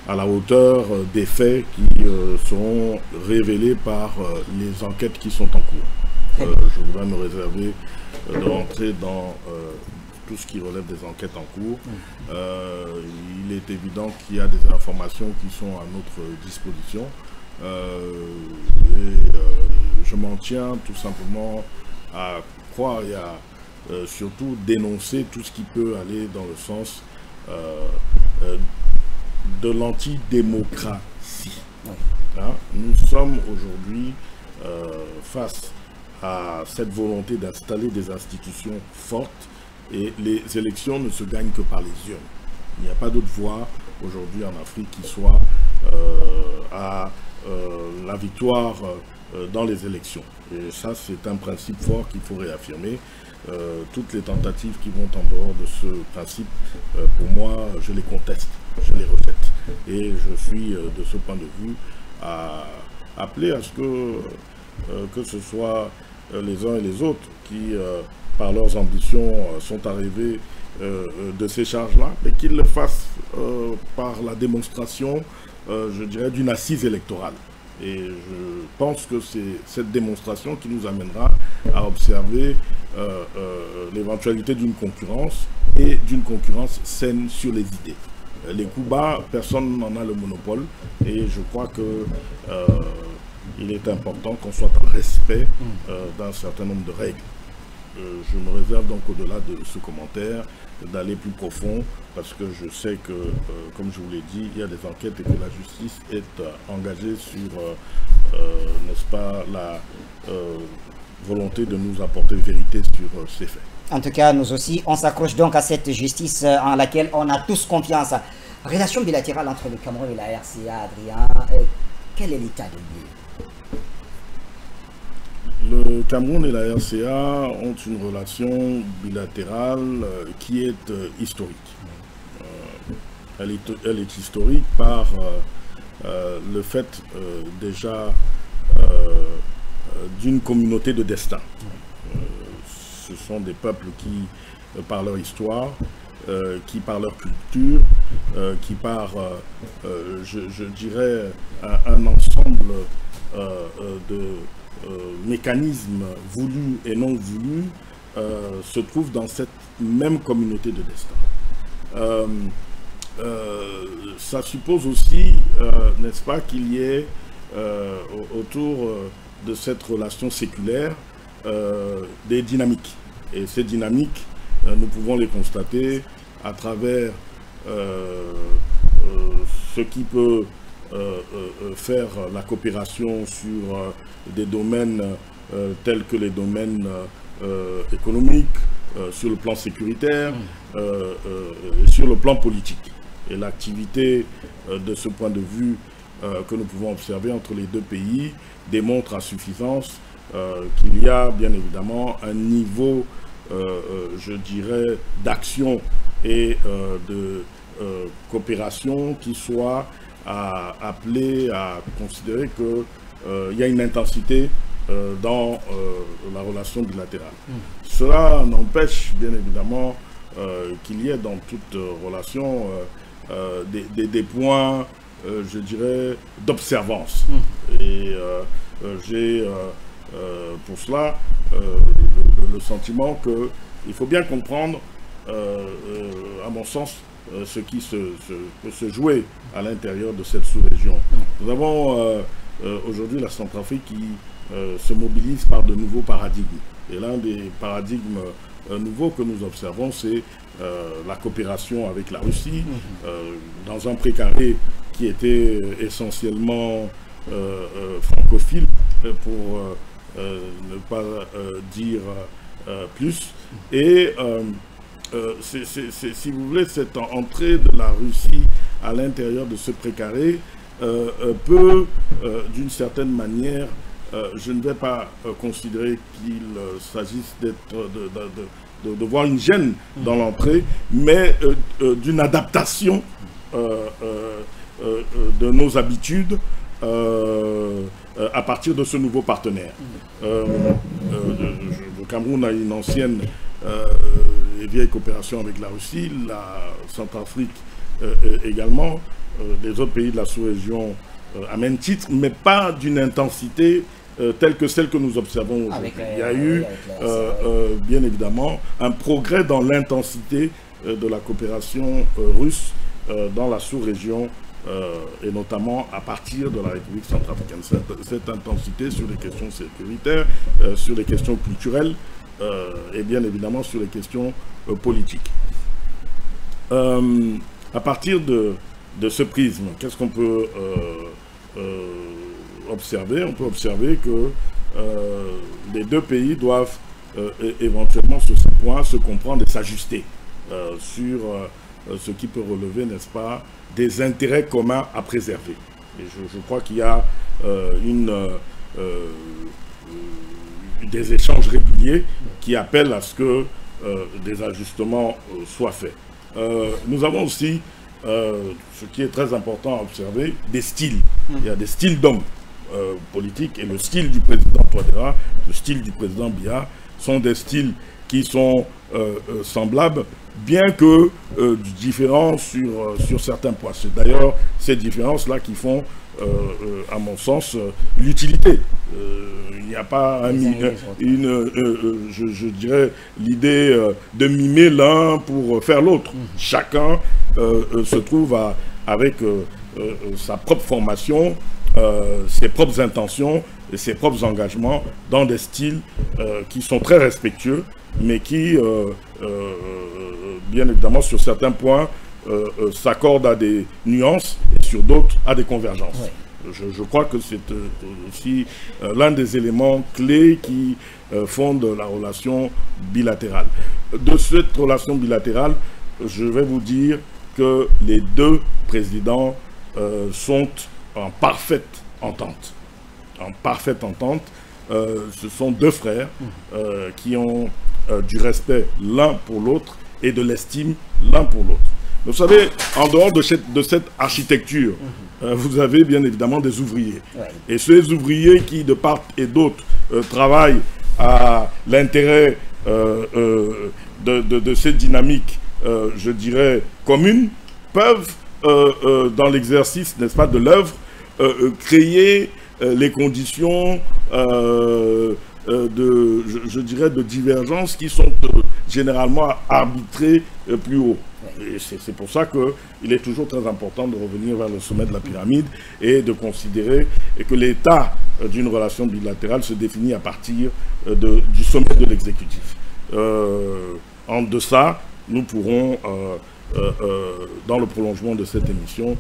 S3: à la hauteur des faits qui seront révélés par les enquêtes qui sont en cours. Je voudrais me réserver de rentrer dans tout ce qui relève des enquêtes en cours. Il est évident qu'il y a des informations qui sont à notre disposition. Je m'en tiens tout simplement à croire et à surtout dénoncer tout ce qui peut aller dans le sens de l'antidémocratie. Hein? Nous sommes aujourd'hui face à cette volonté d'installer des institutions fortes et les élections ne se gagnent que par les urnes. Il n'y a pas d'autre voie aujourd'hui en Afrique qui soit à la victoire dans les élections. Et ça, c'est un principe fort qu'il faut réaffirmer. Toutes les tentatives qui vont en dehors de ce principe, pour moi, je les conteste, je les rejette. Et je suis, de ce point de vue, à appeler à ce que ce soit les uns et les autres qui, par leurs ambitions, sont arrivés de ces charges-là, mais qu'ils le fassent par la démonstration, je dirais, d'une assise électorale. Et je pense que c'est cette démonstration qui nous amènera à observer l'éventualité d'une concurrence et d'une concurrence saine sur les idées. Les coups bas, personne n'en a le monopole et je crois que il est important qu'on soit en respect d'un certain nombre de règles. Je me réserve donc au-delà de ce commentaire d'aller plus profond parce que je sais que, comme je vous l'ai dit, il y a des enquêtes et que la justice est engagée sur, n'est-ce pas, la volonté de nous apporter vérité sur ces faits.
S2: En tout cas, nous aussi, on s'accroche donc à cette justice en laquelle on a tous confiance. Relation bilatérale entre le Cameroun et la RCA, Adrien, quel est l'état de lieu?
S3: Le Cameroun et la RCA ont une relation bilatérale qui est historique. Elle est historique par le fait déjà d'une communauté de destin. Ce sont des peuples qui, par leur histoire, qui par leur culture, qui par, je dirais, un ensemble de mécanismes voulus et non voulus, se trouvent dans cette même communauté de destin. ça suppose aussi, n'est-ce pas, qu'il y ait autour de cette relation séculaire des dynamiques. Et ces dynamiques, nous pouvons les constater à travers ce qui peut faire la coopération sur des domaines tels que les domaines économiques, sur le plan sécuritaire, et sur le plan politique. Et l'activité de ce point de vue que nous pouvons observer entre les deux pays démontre à suffisance qu'il y a bien évidemment un niveau, je dirais, d'action et de coopération qui soit appelé à considérer qu'il y a une intensité dans la relation bilatérale. Cela n'empêche bien évidemment qu'il y ait dans toute relation des points, je dirais, d'observance. Et j'ai pour cela le sentiment qu'il faut bien comprendre, à mon sens, ce qui peut se jouer à l'intérieur de cette sous-région. Nous avons aujourd'hui la Centrafrique qui se mobilise par de nouveaux paradigmes. Et l'un des paradigmes nouveaux que nous observons, c'est la coopération avec la Russie, dans un précaré qui était essentiellement francophile, pour ne pas dire plus. Et si vous voulez, cette entrée de la Russie à l'intérieur de ce précaré peut, d'une certaine manière, je ne vais pas considérer qu'il s'agisse de voir une gêne dans l'entrée, mais d'une adaptation de nos habitudes à partir de ce nouveau partenaire. Le Cameroun a une ancienne et vieille coopération avec la Russie, la Centrafrique également, les autres pays de la sous-région à même titre, mais pas d'une intensité telle que celle que nous observons aujourd'hui. Il y a eu bien évidemment un progrès dans l'intensité de la coopération russe dans la sous-région et notamment à partir de la République centrafricaine. Cette intensité sur les questions sécuritaires, sur les questions culturelles et bien évidemment sur les questions politiques. À partir de ce prisme, qu'est-ce qu'on peut observer? On peut observer que les deux pays doivent éventuellement sur ce point se comprendre et s'ajuster sur ce qui peut relever, n'est-ce pas, des intérêts communs à préserver. Et je crois qu'il y a des échanges réguliers qui appellent à ce que des ajustements soient faits. Nous avons aussi, ce qui est très important à observer, des styles. Il y a des styles d'hommes politiques et le style du président Touadéra, le style du président Biya sont des styles qui sont semblables, bien que différents sur certains points. C'est d'ailleurs ces différences-là qui font, à mon sens, l'utilité. Il n'y a pas je dirais, l'idée de mimer l'un pour faire l'autre. Chacun se trouve avec sa propre formation, ses propres intentions et ses propres engagements dans des styles qui sont très respectueux, mais qui, bien évidemment, sur certains points, s'accordent à des nuances et sur d'autres à des convergences. Ouais. Je crois que c'est aussi l'un des éléments clés qui fondent la relation bilatérale. De cette relation bilatérale, je vais vous dire que les deux présidents sont en parfaite entente. En parfaite entente. Ce sont deux frères qui ont du respect l'un pour l'autre et de l'estime l'un pour l'autre. Vous savez, en dehors de cette architecture, vous avez bien évidemment des ouvriers. Ouais. Et ces ouvriers qui, de part et d'autre, travaillent à l'intérêt de cette dynamique, je dirais, commune, peuvent, dans l'exercice, n'est-ce pas, de l'œuvre, créer les conditions je dirais, de divergence qui sont généralement arbitrées plus haut. Et c'est pour ça qu'il est toujours très important de revenir vers le sommet de la pyramide et de considérer que l'état d'une relation bilatérale se définit à partir du sommet de l'exécutif. En deçà, nous pourrons, dans le prolongement de cette émission,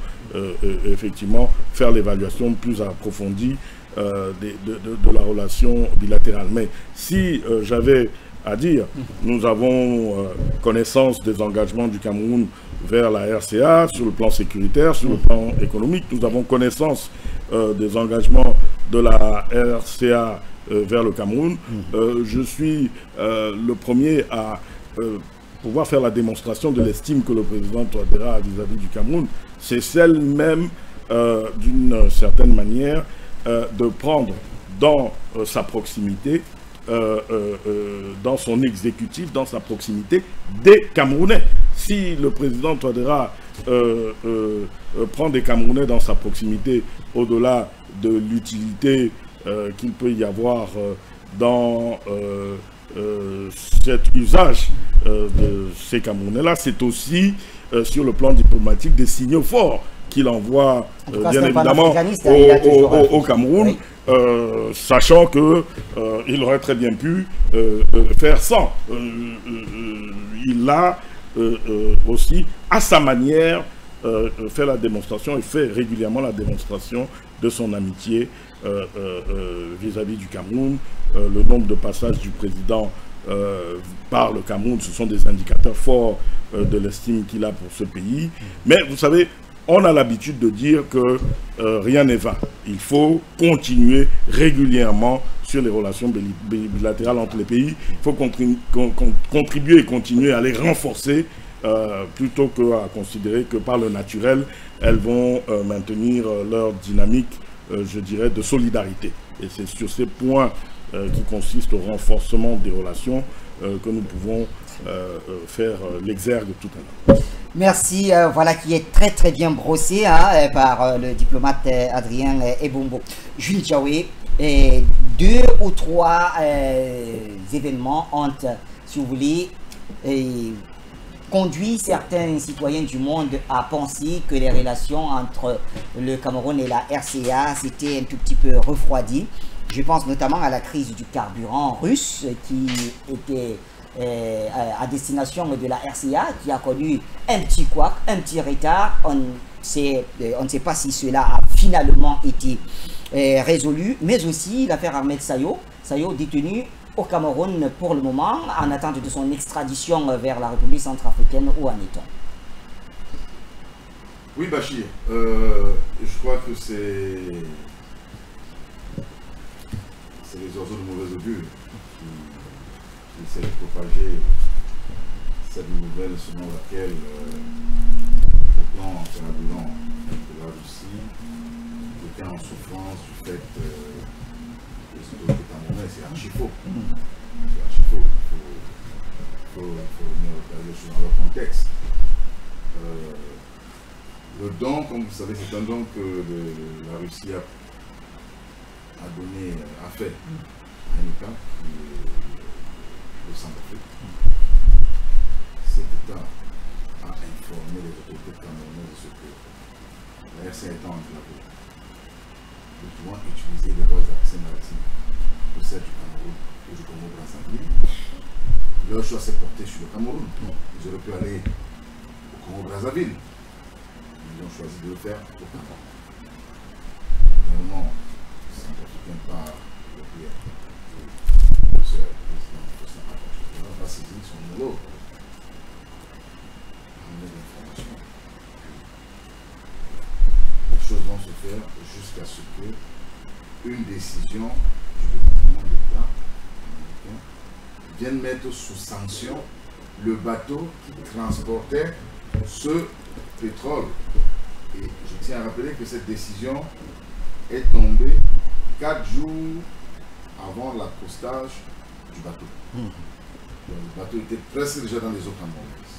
S3: effectivement, faire l'évaluation plus approfondie de la relation bilatérale. Mais si j'avais à dire, nous avons connaissance des engagements du Cameroun vers la RCA sur le plan sécuritaire, sur le plan économique. Nous avons connaissance des engagements de la RCA vers le Cameroun. Je suis le premier à pouvoir faire la démonstration de l'estime que le président Touadéra a vis-à-vis du Cameroun. C'est celle même, d'une certaine manière, de prendre dans sa proximité, dans son exécutif, dans sa proximité, des Camerounais. Si le président Touadéra prend des Camerounais dans sa proximité, au-delà de l'utilité qu'il peut y avoir dans cet usage de ces Camerounais-là, c'est aussi sur le plan diplomatique des signaux forts qu'il envoie bien évidemment au Cameroun, oui. Sachant qu'il aurait très bien pu faire sans. Il a aussi, à sa manière, fait la démonstration et fait régulièrement la démonstration de son amitié vis-à-vis du Cameroun. Le nombre de passages du président par le Cameroun, ce sont des indicateurs forts de l'estime qu'il a pour ce pays. Mais vous savez, on a l'habitude de dire que rien n'est vain. Il faut continuer régulièrement sur les relations bilatérales entre les pays. Il faut contribuer et continuer à les renforcer plutôt qu'à considérer que par le naturel, elles vont maintenir leur dynamique, je dirais, de solidarité. Et c'est sur ces points qui consistent au renforcement des relations que nous pouvons faire l'exergue tout à l'heure.
S2: Merci, voilà qui est très très bien brossé hein, par le diplomate Adrien Ebombo. Jules Diawé, 2 ou 3 événements ont, si vous voulez, conduit certains citoyens du monde à penser que les relations entre le Cameroun et la RCA s'étaient un tout petit peu refroidies. Je pense notamment à la crise du carburant russe qui était à destination de la RCA, qui a connu un petit couac, un petit retard. On ne sait pas si cela a finalement été résolu, mais aussi l'affaire Ahmed Sayo détenu au Cameroun pour le moment, en attente de son extradition vers la République centrafricaine. Où en est-on?
S4: Oui, Bachir, je crois que c'est les oiseaux de mauvaise augure qui essaient de propager cette nouvelle selon laquelle le plan turbulent de la Russie était en souffrance du fait que ce que Camerounais, c'est archi faux. C'est archi faux. Il faut remettre les choses dans leur contexte. Le don, comme vous savez, c'est un don que la Russie a fait à un État qui est le Centrafrique. Cet État a informé les autorités camerounaises de ce que la RCA étant enclavée, nous pouvons utiliser les voies d'accès maritimes de celle du Cameroun ou du Congo-Brazzaville. Leur choix s'est porté sur le Cameroun. Ils auraient pu aller au Congo-Brazzaville. Ils ont choisi de le faire au Cameroun. Évidemment, centrafricain par le prière. Le président va saisir son homologue. Amener l'information. Les choses vont se faire jusqu'à ce que une décision du département d'État américain vienne mettre sous sanction le bateau qui transportait ce pétrole. Et je tiens à rappeler que cette décision est tombée 4 jours avant l'accostage du bateau. Donc, le bateau était presque déjà dans les eaux camerounaises.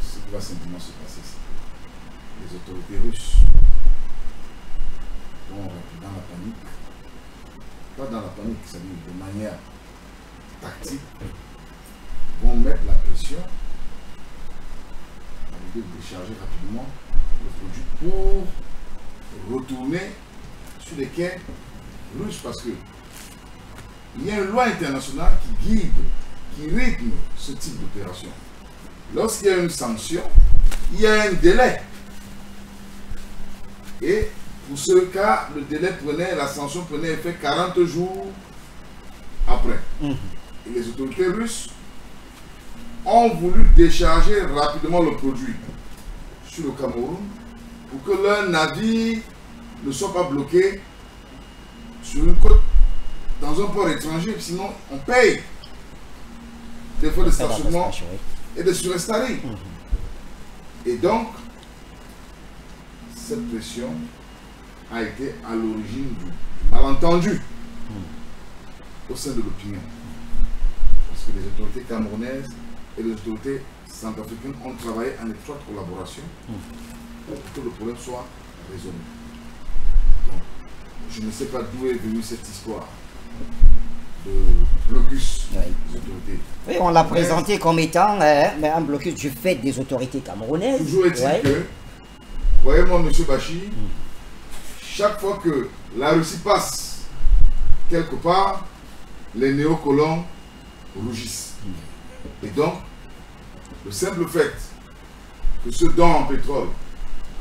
S4: Ce qui va simplement se passer, c'est que les autorités russes vont rentrer dans la panique. Pas dans la panique, c'est-à-dire de manière tactique, vont mettre la pression à l'idée de décharger rapidement le produit pour retourner sur les quais russes, parce que il y a une loi internationale qui guide, qui rythme ce type d'opération. Lorsqu'il y a une sanction, il y a un délai. Et pour ce cas, le délai la sanction prenait effet 40 jours après. Et les autorités russes ont voulu décharger rapidement le produit sur le Cameroun pour que leur navire ne soit pas bloqué sur une côte dans un port étranger, sinon on paye des frais de stationnement et de surinstaller. Et donc, cette pression a été à l'origine du malentendu au sein de l'opinion. Parce que les autorités camerounaises et les autorités centrafricaines ont travaillé en étroite collaboration pour que le problème soit résolu. Donc, je ne sais pas d'où est venue cette histoire de blocus des autorités.
S2: Oui, on l'a présenté comme étant un blocus du fait des autorités camerounaises.
S4: Toujours est-il que, voyez-moi, M. Bachir, chaque fois que la Russie passe quelque part, les néocolons rougissent. Et donc, le simple fait que ce don en pétrole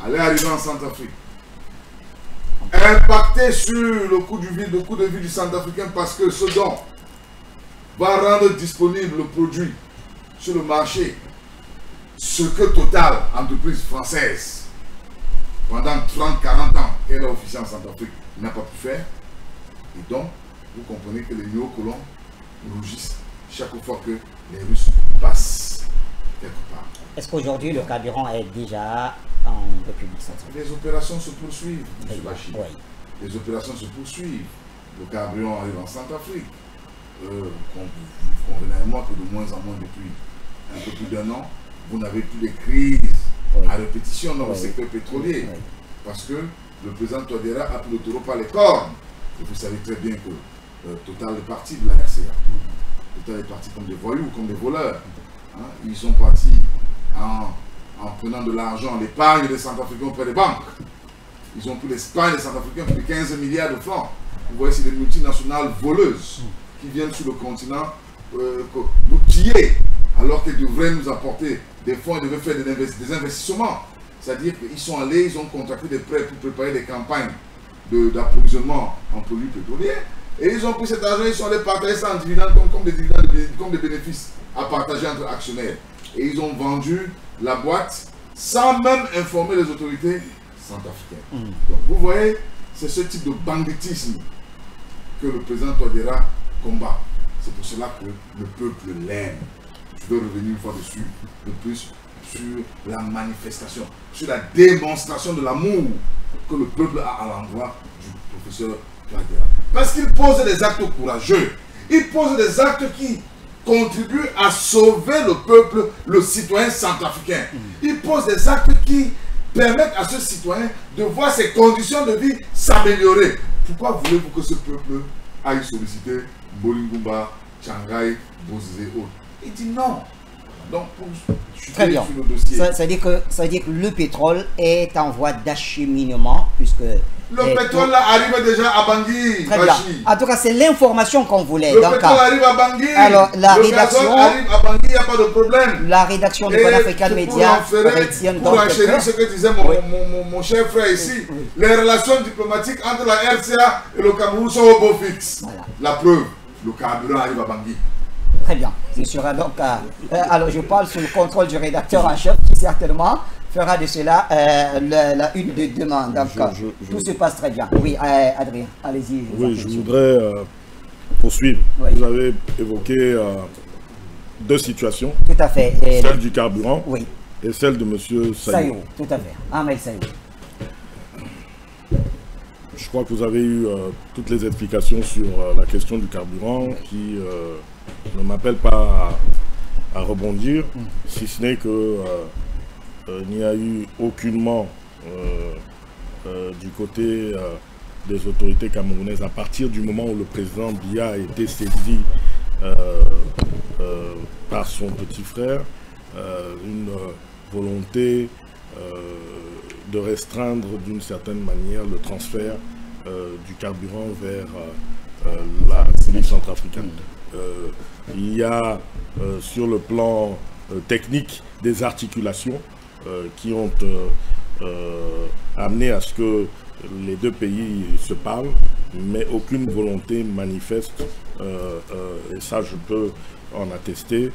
S4: allait arriver en Centrafrique, impacter sur le coût de vie du Centrafricain, parce que ce don va rendre disponible le produit sur le marché, ce que Total, entreprise française, pendant 30-40 ans qu'elle a officié en Centrafrique, n'a pas pu faire. Et donc, vous comprenez que les néocolons rougissent chaque fois que les Russes passent quelque part.
S2: Est-ce qu'aujourd'hui le carburant est déjà en République centrafricaine?
S4: Les opérations se poursuivent, M. Bachir.
S2: Oui.
S4: Les opérations se poursuivent. Le carburant arrive en Centrafrique. Convenez avec moi que de moins en moins depuis un peu plus d'un an, vous n'avez plus de crises à répétition dans le secteur pétrolier. Parce que le président Touadéra a pris le taureau par les cornes. Et vous savez très bien que Total est parti de la RCA. Total est parti comme des voyous, comme des voleurs. Hein? Ils sont partis en prenant de l'argent, l'épargne des Centrafricains auprès des banques. Ils ont pris l'épargne des Centrafricains plus de 15 milliards de francs. Vous voyez, c'est des multinationales voleuses qui viennent sur le continent nous piller, alors qu'ils devraient nous apporter des fonds et devaient faire des investissements. C'est-à-dire qu'ils sont allés, ils ont contracté des prêts pour préparer des campagnes d'approvisionnement en produits pétroliers. Et ils ont pris cet argent, ils sont allés partager ça en dividendes comme des dividendes, comme des bénéfices à partager entre actionnaires. Et ils ont vendu la boîte sans même informer les autorités centrafricaines. Donc vous voyez, c'est ce type de banditisme que le président Touadéra combat. C'est pour cela que le peuple l'aime. Je veux revenir une fois dessus, de plus sur la manifestation, sur la démonstration de l'amour que le peuple a à l'endroit du professeur Touadéra. Parce qu'il pose des actes courageux, il pose des actes qui contribuent à sauver le peuple, le citoyen centrafricain. Il pose des actes qui permettent à ce citoyen de voir ses conditions de vie s'améliorer. Pourquoi voulez-vous que ce peuple aille solliciter Bolingumba, Changai, Bozé et autres? Il dit non. Donc, pour
S2: très bien.
S4: Sur le dossier,
S2: ça veut dire que le pétrole est en voie d'acheminement, puisque
S4: le pétrole là arrive déjà à Bangui.
S2: Très bien. En tout cas, c'est l'information qu'on voulait.
S4: Le pétrole arrive à Bangui.
S2: Alors, la
S4: le
S2: rédaction
S4: arrive à Bangui, il n'y a pas de problème.
S2: La rédaction de Pan-African Media retient donc
S4: pour enchérir ce que disait mon cher frère ici, les relations diplomatiques entre la RCA et le Cameroun sont au beau fixe.
S2: Voilà.
S4: La preuve, le carburant arrive à Bangui.
S2: Très bien. Ce sera donc. Alors, je parle sous le contrôle du rédacteur en chef qui certainement fera de cela la une de demain. Donc, tout se passe très bien. Oui, Adrien, allez-y.
S3: Oui, je voudrais poursuivre.
S2: Oui.
S3: Vous avez évoqué deux situations.
S2: Tout à fait.
S3: Celle du carburant
S2: oui.
S3: et celle de M. Sayo.
S2: Tout à fait. Ahmed Sayo.
S3: Je crois que vous avez eu toutes les explications sur la question du carburant qui ne m'appelle pas à rebondir, si ce n'est que il n'y a eu aucunement du côté des autorités camerounaises à partir du moment où le président Biya a été saisi par son petit frère, une volonté de restreindre d'une certaine manière le transfert du carburant vers la République centrafricaine. Il y a sur le plan technique des articulations qui ont amené à ce que les deux pays se parlent, mais aucune volonté manifeste, et ça je peux en attester,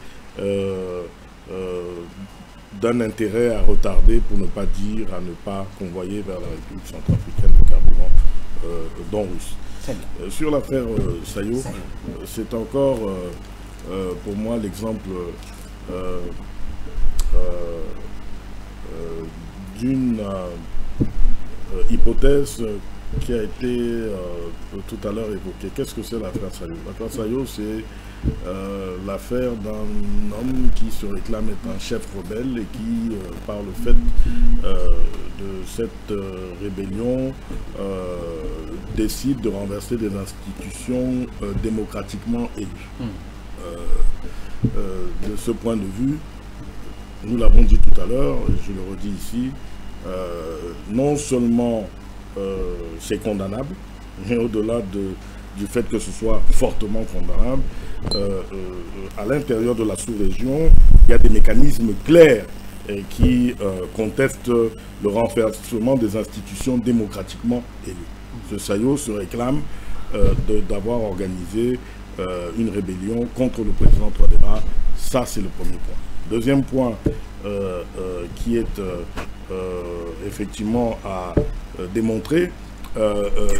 S3: d'un intérêt à retarder, pour ne pas dire à ne pas convoyer vers la République centrafricaine le carburant dont russe. Sur l'affaire Sayo, c'est encore pour moi l'exemple d'une hypothèse qui a été tout à l'heure évoquée. Qu'est-ce que c'est l'affaire Sayo? L'affaire Sayo, c'est l'affaire d'un homme qui se réclame être un chef rebelle et qui, par le fait de cette rébellion, décide de renverser des institutions démocratiquement élues. De ce point de vue, nous l'avons dit tout à l'heure, et je le redis ici, non seulement c'est condamnable, mais au-delà du fait que ce soit fortement condamnable, à l'intérieur de la sous-région, il y a des mécanismes clairs qui contestent le renversement des institutions démocratiquement élues. Ce Sayo se réclame d'avoir organisé une rébellion contre le président Touadéra. Ça, c'est le premier point. Deuxième point qui est effectivement à démontrer,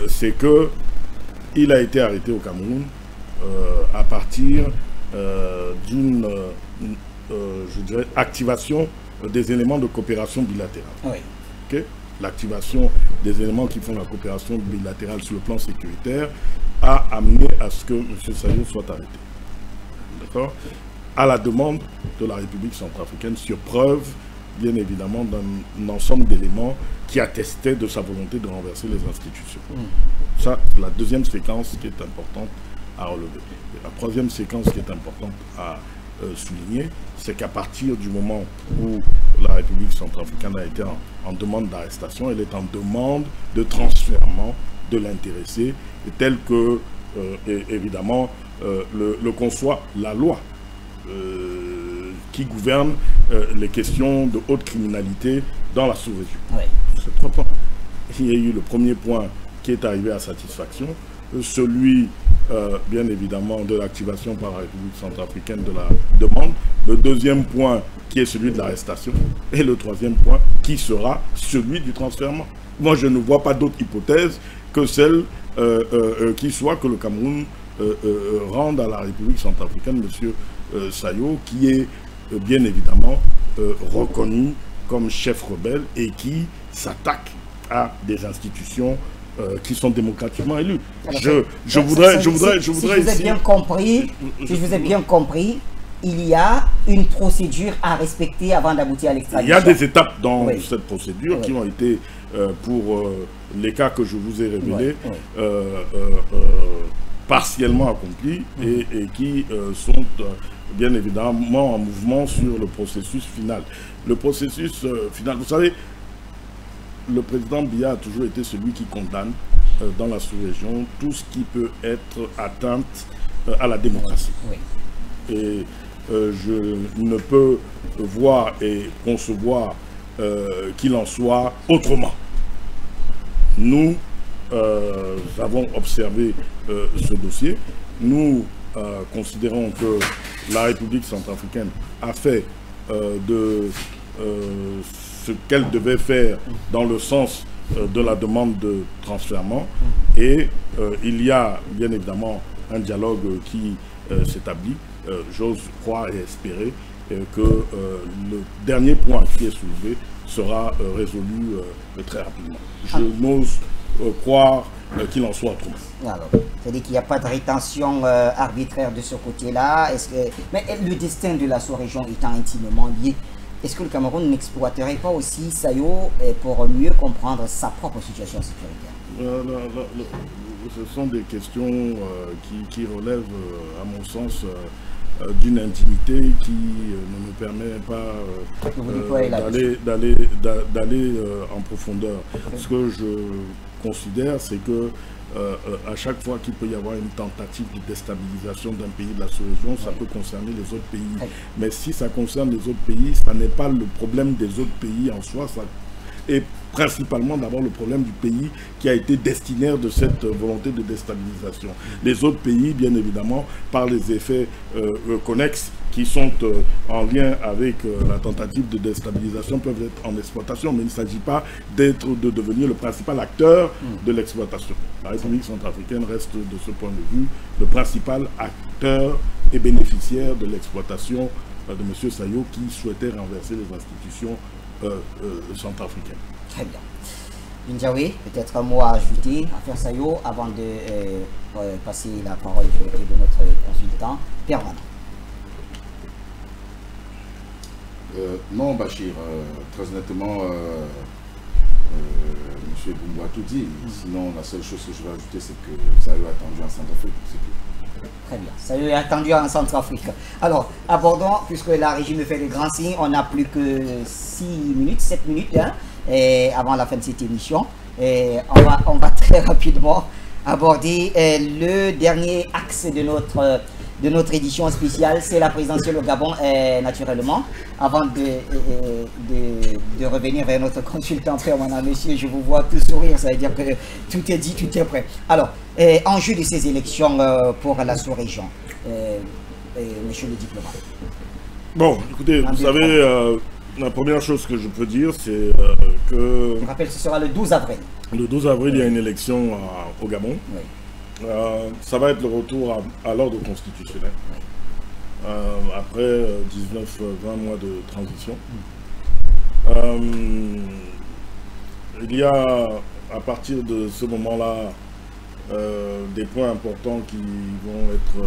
S3: c'est que il a été arrêté au Cameroun à partir d'une je dirais, activation des éléments de coopération bilatérale. Oui. Okay? L'activation des éléments qui font la coopération bilatérale sur le plan sécuritaire a amené à ce que M. Sayo soit arrêté. D'accord? À la demande de la République centrafricaine, sur preuve, bien évidemment, d'un ensemble d'éléments qui attestaient de sa volonté de renverser les institutions. Ça, c'est la deuxième séquence qui est importante à relever. Et la troisième séquence qui est importante à souligner, c'est qu'à partir du moment où la République centrafricaine a été en demande d'arrestation, elle est en demande de transfèrement de l'intéressé, tel que, évidemment, le conçoit la loi qui gouverne les questions de haute criminalité dans la sous-région. Oui. C'est trois points. Il y a eu le premier point qui est arrivé à satisfaction, celui, bien évidemment, de l'activation par la République centrafricaine de la demande, le deuxième point qui est celui de l'arrestation, et le troisième point qui sera celui du transfèrement. Moi, je ne vois pas d'autre hypothèse que celle qui soit que le Cameroun rende à la République centrafricaine M. Sayo, qui est bien évidemment reconnu comme chef rebelle et qui s'attaque à des institutions qui sont démocratiquement élues. Alors, je voudrais
S2: si je vous ai bien compris, il y a une procédure à respecter avant d'aboutir à l'extradition.
S3: Il y a des étapes dans cette procédure qui ont été, pour les cas que je vous ai révélés, partiellement accomplies et qui sont bien évidemment en mouvement sur le processus final. Le processus final, vous savez, le président Biya a toujours été celui qui condamne dans la sous-région tout ce qui peut être atteinte à la démocratie. Oui. Et je ne peux voir et concevoir qu'il en soit autrement. Nous avons observé ce dossier. Nous considérons que la République centrafricaine a fait de ce qu'elle devait faire dans le sens de la demande de transfèrement, et il y a bien évidemment un dialogue qui s'établit. J'ose croire et espérer que le dernier point qui est soulevé sera résolu très rapidement. Je n'ose croire qu'il en soit autrement.
S2: Alors, c'est-à-dire qu'il n'y a pas de rétention arbitraire de ce côté-là. Mais le destin de la sous-région étant intimement lié, est-ce que le Cameroun n'exploiterait pas aussi Sayo pour mieux comprendre sa propre situation sécuritaire?
S3: Ce sont des questions qui relèvent, à mon sens, d'une intimité qui ne me permet pas d'aller en profondeur. Ce que je considère, c'est que à chaque fois qu'il peut y avoir une tentative de déstabilisation d'un pays de la sous-région, ça peut concerner les autres pays. Mais si ça concerne les autres pays, ça n'est pas le problème des autres pays en soi, ça est principalement d'abord le problème du pays qui a été destinataire de cette volonté de déstabilisation. Les autres pays, bien évidemment, par les effets connexes qui sont en lien avec la tentative de déstabilisation, peuvent être en exploitation, mais il ne s'agit pas de devenir le principal acteur de l'exploitation. La République centrafricaine reste, de ce point de vue, le principal acteur et bénéficiaire de l'exploitation de M. Sayo, qui souhaitait renverser les institutions centrafricaines.
S2: Très bien. Binjawe, peut-être un mot à ajouter à faire Sayo avant de passer la parole du côté de notre consultant permanent.
S4: Non, Bachir, très honnêtement, M. Boumba a tout dit. Sinon, la seule chose que je vais ajouter, c'est que Sayo est attendu en Centrafrique.
S2: Très bien, Sayo est attendu en Centrafrique. Alors, abordons, puisque la régie me fait des grands signes, on n'a plus que 6 minutes, 7 minutes avant la fin de cette émission. On va très rapidement aborder le dernier axe de notre édition spéciale, c'est la présidentielle au Gabon, naturellement. Avant de revenir vers notre consultant permanent, monsieur, je vous vois tout sourire, ça veut dire que tout est dit, tout est prêt. Alors, enjeu de ces élections pour la sous-région, monsieur le diplomate.
S3: Bon, écoutez, vous savez, la première chose que je peux dire, c'est que...
S2: Je rappelle, ce sera le 12 avril. Le 12 avril,
S3: il y a une élection au Gabon. Oui. Ça va être le retour à l'ordre constitutionnel. Après 19-20 mois de transition. Il y a, à partir de ce moment-là, des points importants qui vont être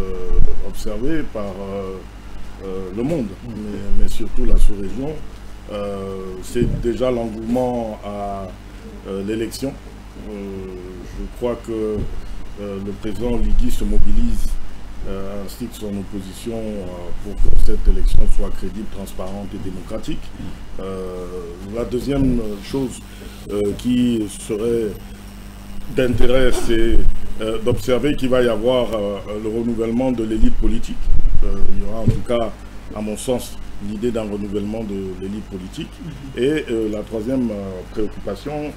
S3: observés par le monde, mais surtout la sous-région. C'est déjà l'engouement à l'élection. Je crois que le président Ligui se mobilise ainsi que son opposition pour que cette élection soit crédible, transparente et démocratique. La deuxième chose qui serait d'intérêt, c'est d'observer qu'il va y avoir le renouvellement de l'élite politique. Il y aura en tout cas, à mon sens, l'idée d'un renouvellement de l'élite politique. Et la troisième préoccupation,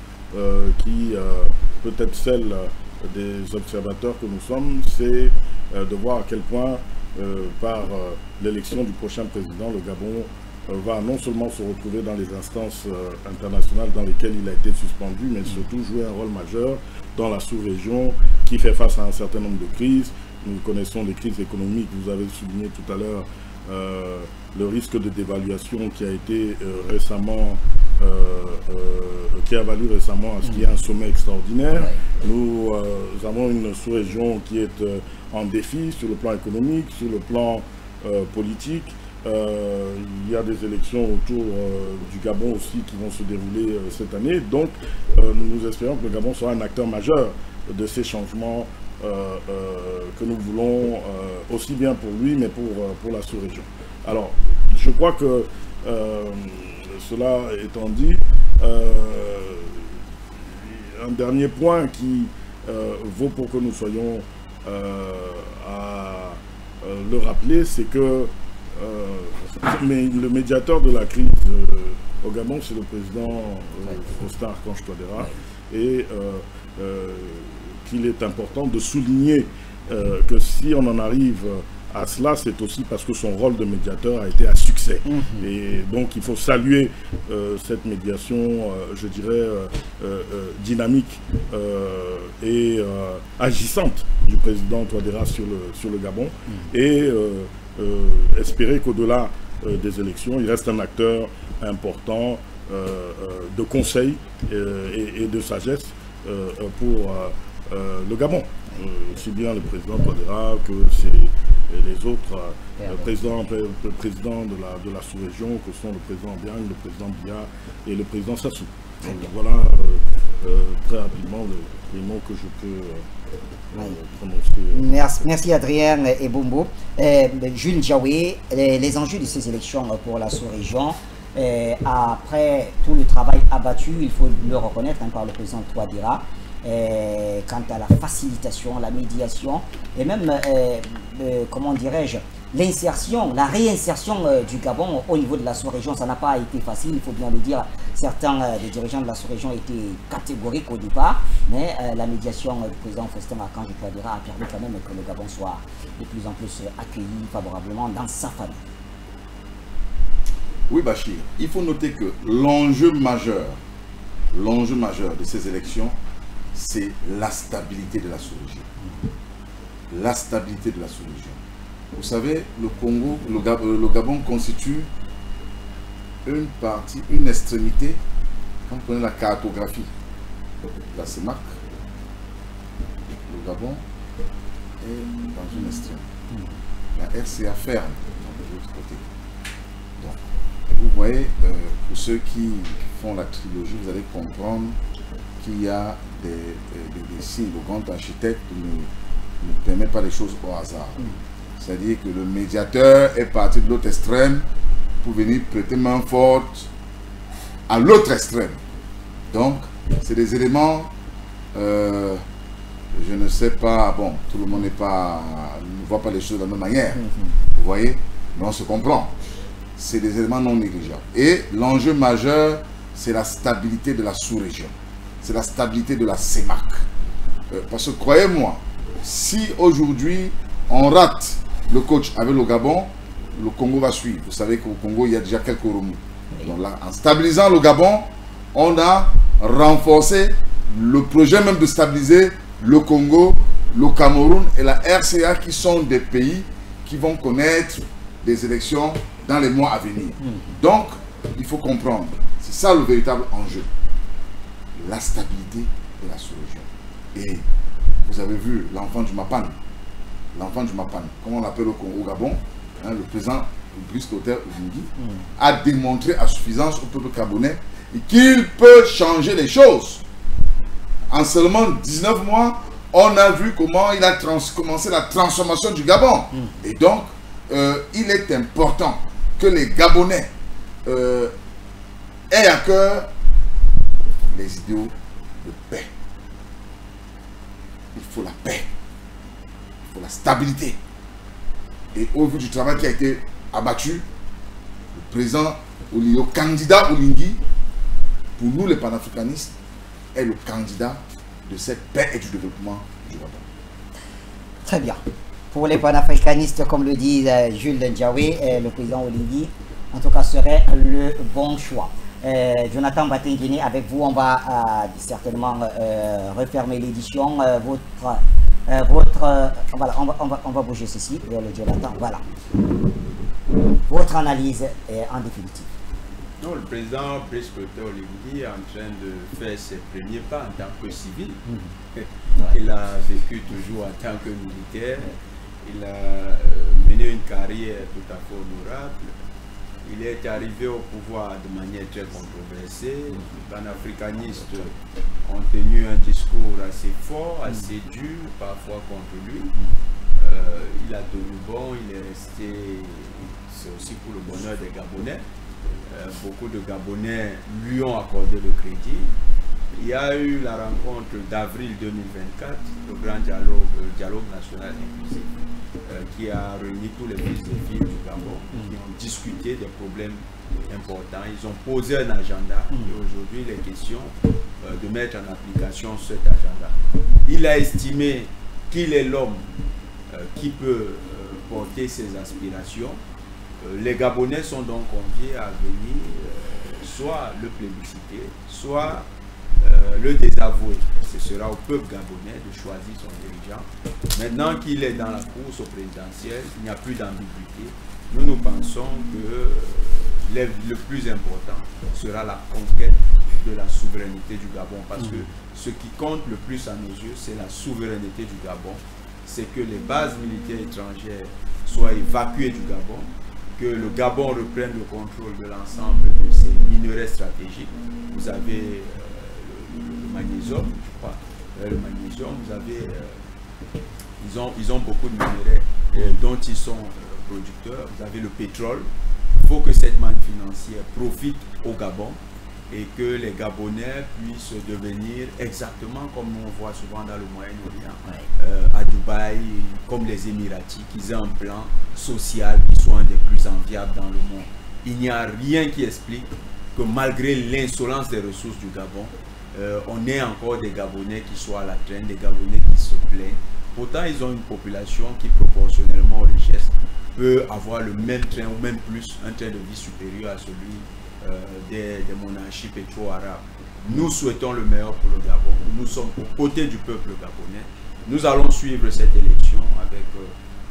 S3: qui peut être celle des observateurs que nous sommes, c'est de voir à quel point, par l'élection du prochain président, le Gabon va non seulement se retrouver dans les instances internationales dans lesquelles il a été suspendu, mais surtout jouer un rôle majeur dans la sous-région qui fait face à un certain nombre de crises. Nous connaissons des crises économiques, vous avez souligné tout à l'heure le risque de dévaluation qui a été récemment, qui a valu récemment à ce qu'il y ait un sommet extraordinaire. Nous avons une sous-région qui est en défi sur le plan économique, sur le plan politique. Il y a des élections autour du Gabon aussi qui vont se dérouler cette année. Donc nous espérons que le Gabon sera un acteur majeur de ces changements que nous voulons aussi bien pour lui, mais pour la sous-région. Alors, je crois que cela étant dit, un dernier point qui vaut pour que nous soyons à le rappeler, c'est que le médiateur de la crise au Gabon, c'est le président Faustin Archange Touadéra, et qu'il est important de souligner que si on en arrive à cela, c'est aussi parce que son rôle de médiateur a été à succès. Et donc il faut saluer cette médiation, je dirais, dynamique et agissante du président Touadéra sur le Gabon, et espérer qu'au-delà des élections, il reste un acteur important de conseil et de sagesse pour le Gabon. Aussi bien le président Touadéra que les autres présidents de la sous-région, que sont le président Biang, le président Biya et le président Sassou. Donc, voilà très rapidement les mots que je peux prononcer.
S2: Merci Adrien et Bumbo. Jules Diawé, les enjeux de ces élections pour la sous-région, après tout le travail abattu, il faut le reconnaître par le président Touadéra, quant à la facilitation, la médiation et même, comment dirais-je, l'insertion, la réinsertion du Gabon au niveau de la sous-région, ça n'a pas été facile, il faut bien le dire. Certains des dirigeants de la sous-région étaient catégoriques au départ, mais la médiation du président Faustin Archange Touadéra a permis quand même que le Gabon soit de plus en plus accueilli favorablement dans sa famille.
S4: Oui, Bachir, il faut noter que l'enjeu majeur de ces élections, c'est la stabilité de la sous-région. La stabilité de la sous-région. Vous savez, le Congo, le Gabon constitue une partie, une extrémité, quand vous prenez la cartographie de la CEMAC, le Gabon est dans une extrémité. La RCA ferme de l'autre côté. Donc, vous voyez, pour ceux qui font la trilogie, vous allez comprendre qu'il y a des signes. Le grand architecte ne permet pas les choses au hasard. C'est-à-dire que le médiateur est parti de l'autre extrême pour venir prêter main forte à l'autre extrême. Donc, c'est des éléments, je ne sais pas, bon, tout le monde ne voit pas les choses de la même manière. Vous voyez, mais on se comprend. C'est des éléments non négligeables. Et l'enjeu majeur, c'est la stabilité de la sous-région. C'est la stabilité de la CEMAC. Parce que croyez-moi, si aujourd'hui on rate le coach avec le Gabon, le Congo va suivre. Vous savez qu'au Congo, il y a déjà quelques remous. Donc là, en stabilisant le Gabon, on a renforcé le projet même de stabiliser le Congo, le Cameroun et la RCA, qui sont des pays qui vont connaître des élections dans les mois à venir. Donc, il faut comprendre, c'est ça le véritable enjeu. La stabilité de la sous-région. Et vous avez vu l'enfant du Mapan, comme on l'appelle au Gabon, hein, le président Brice Clotaire Olingi, a démontré à suffisance au peuple gabonais qu'il peut changer les choses. En seulement 19 mois, on a vu comment il a commencé la transformation du Gabon. Et donc, il est important que les Gabonais aient à cœur les idéaux de paix. Il faut la paix. Il faut la stabilité. Et au vu du travail qui a été abattu, le président, le candidat Olingi, pour nous les panafricanistes, est le candidat de cette paix et du développement du Gabon.
S2: Très bien. Pour les panafricanistes, comme le dit Jules Diawé, le président Olingi, en tout cas, serait le bon choix. Jonathan Batenguini, avec vous, on va certainement refermer l'édition. Voilà, on va bouger ceci vers le Jonathan. Voilà. Votre analyse en définitive.
S6: Non, le président Brice Clotaire Olingi est en train de faire ses premiers pas en tant que civil. Il a vécu toujours en tant que militaire. Il a mené une carrière tout à fait honorable. Il est arrivé au pouvoir de manière très controversée. Les panafricanistes ont tenu un discours assez fort, assez dur, parfois contre lui. Il a tenu bon, il est resté, c'est aussi pour le bonheur des Gabonais. Beaucoup de Gabonais lui ont accordé le crédit. Il y a eu la rencontre d'avril 2024, le grand dialogue national inclusif, qui a réuni tous les fils et filles du Gabon, qui ont discuté des problèmes importants. Ils ont posé un agenda et aujourd'hui il est question de mettre en application cet agenda. Il a estimé qu'il est l'homme qui peut porter ses aspirations. Les Gabonais sont donc conviés à venir soit le plébisciter, soit le désavouer. Ce sera au peuple gabonais de choisir son dirigeant. Maintenant qu'il est dans la course au présidentiel, il n'y a plus d'ambiguïté. Nous pensons que le plus important sera la conquête de la souveraineté du Gabon. Parce que ce qui compte le plus à nos yeux, c'est la souveraineté du Gabon. C'est que les bases militaires étrangères soient évacuées du Gabon, que le Gabon reprenne le contrôle de l'ensemble de ses minerais stratégiques. Vous avez le magnésium, je crois. Le magnésium, vous avez, ils ont beaucoup de minerais dont ils sont producteurs. Vous avez le pétrole. Il faut que cette manne financière profite au Gabon et que les Gabonais puissent devenir exactement comme on voit souvent dans le Moyen-Orient, à Dubaï, comme les Émiratis, qu'ils aient un plan social qui soit un des plus enviables dans le monde. Il n'y a rien qui explique que malgré l'insolence des ressources du Gabon, on ait encore des Gabonais qui soient à la traîne, des Gabonais qui se plaignent. Pourtant, ils ont une population qui, proportionnellement aux richesses, peut avoir le même train ou même plus, un train de vie supérieur à celui des monarchies pétro-arabes. Nous souhaitons le meilleur pour le Gabon. Nous sommes aux côtés du peuple gabonais. Nous allons suivre cette élection avec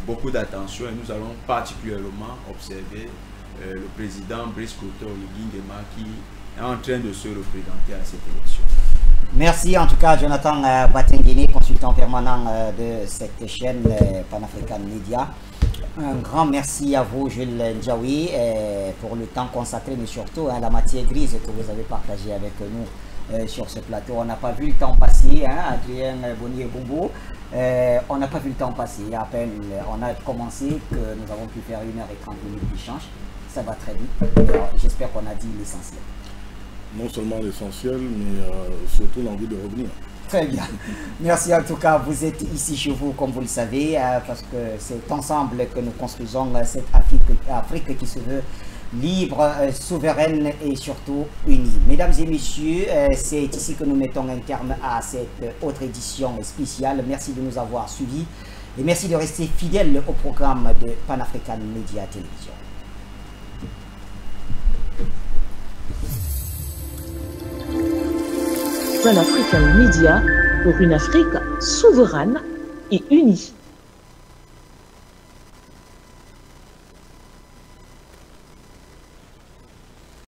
S6: beaucoup d'attention et nous allons particulièrement observer le président Brice Clotaire Oligui Nguema qui est en train de se représenter à cette élection.
S2: Merci en tout cas Jonathan Batenguini, consultant permanent de cette chaîne Pan-African Media. Un grand merci à vous Jules Ndjaoui pour le temps consacré, mais surtout la matière grise que vous avez partagée avec nous sur ce plateau. On n'a pas vu le temps passer, hein, Adrien Bonnier-Bumbo. On n'a pas vu le temps passer. À peine on a commencé que nous avons pu faire 1h30 d'échange. Ça va très vite. J'espère qu'on a dit l'essentiel.
S3: Non seulement l'essentiel, mais surtout l'envie de revenir.
S2: Très bien. Merci en tout cas. Vous êtes ici chez vous, comme vous le savez, parce que c'est ensemble que nous construisons cette Afrique qui se veut libre, souveraine et surtout unie. Mesdames et messieurs, c'est ici que nous mettons un terme à cette autre édition spéciale. Merci de nous avoir suivis et merci de rester fidèles au programme de Pan-African Media Télévision.
S1: Pan-African Media pour une Afrique souveraine et unie.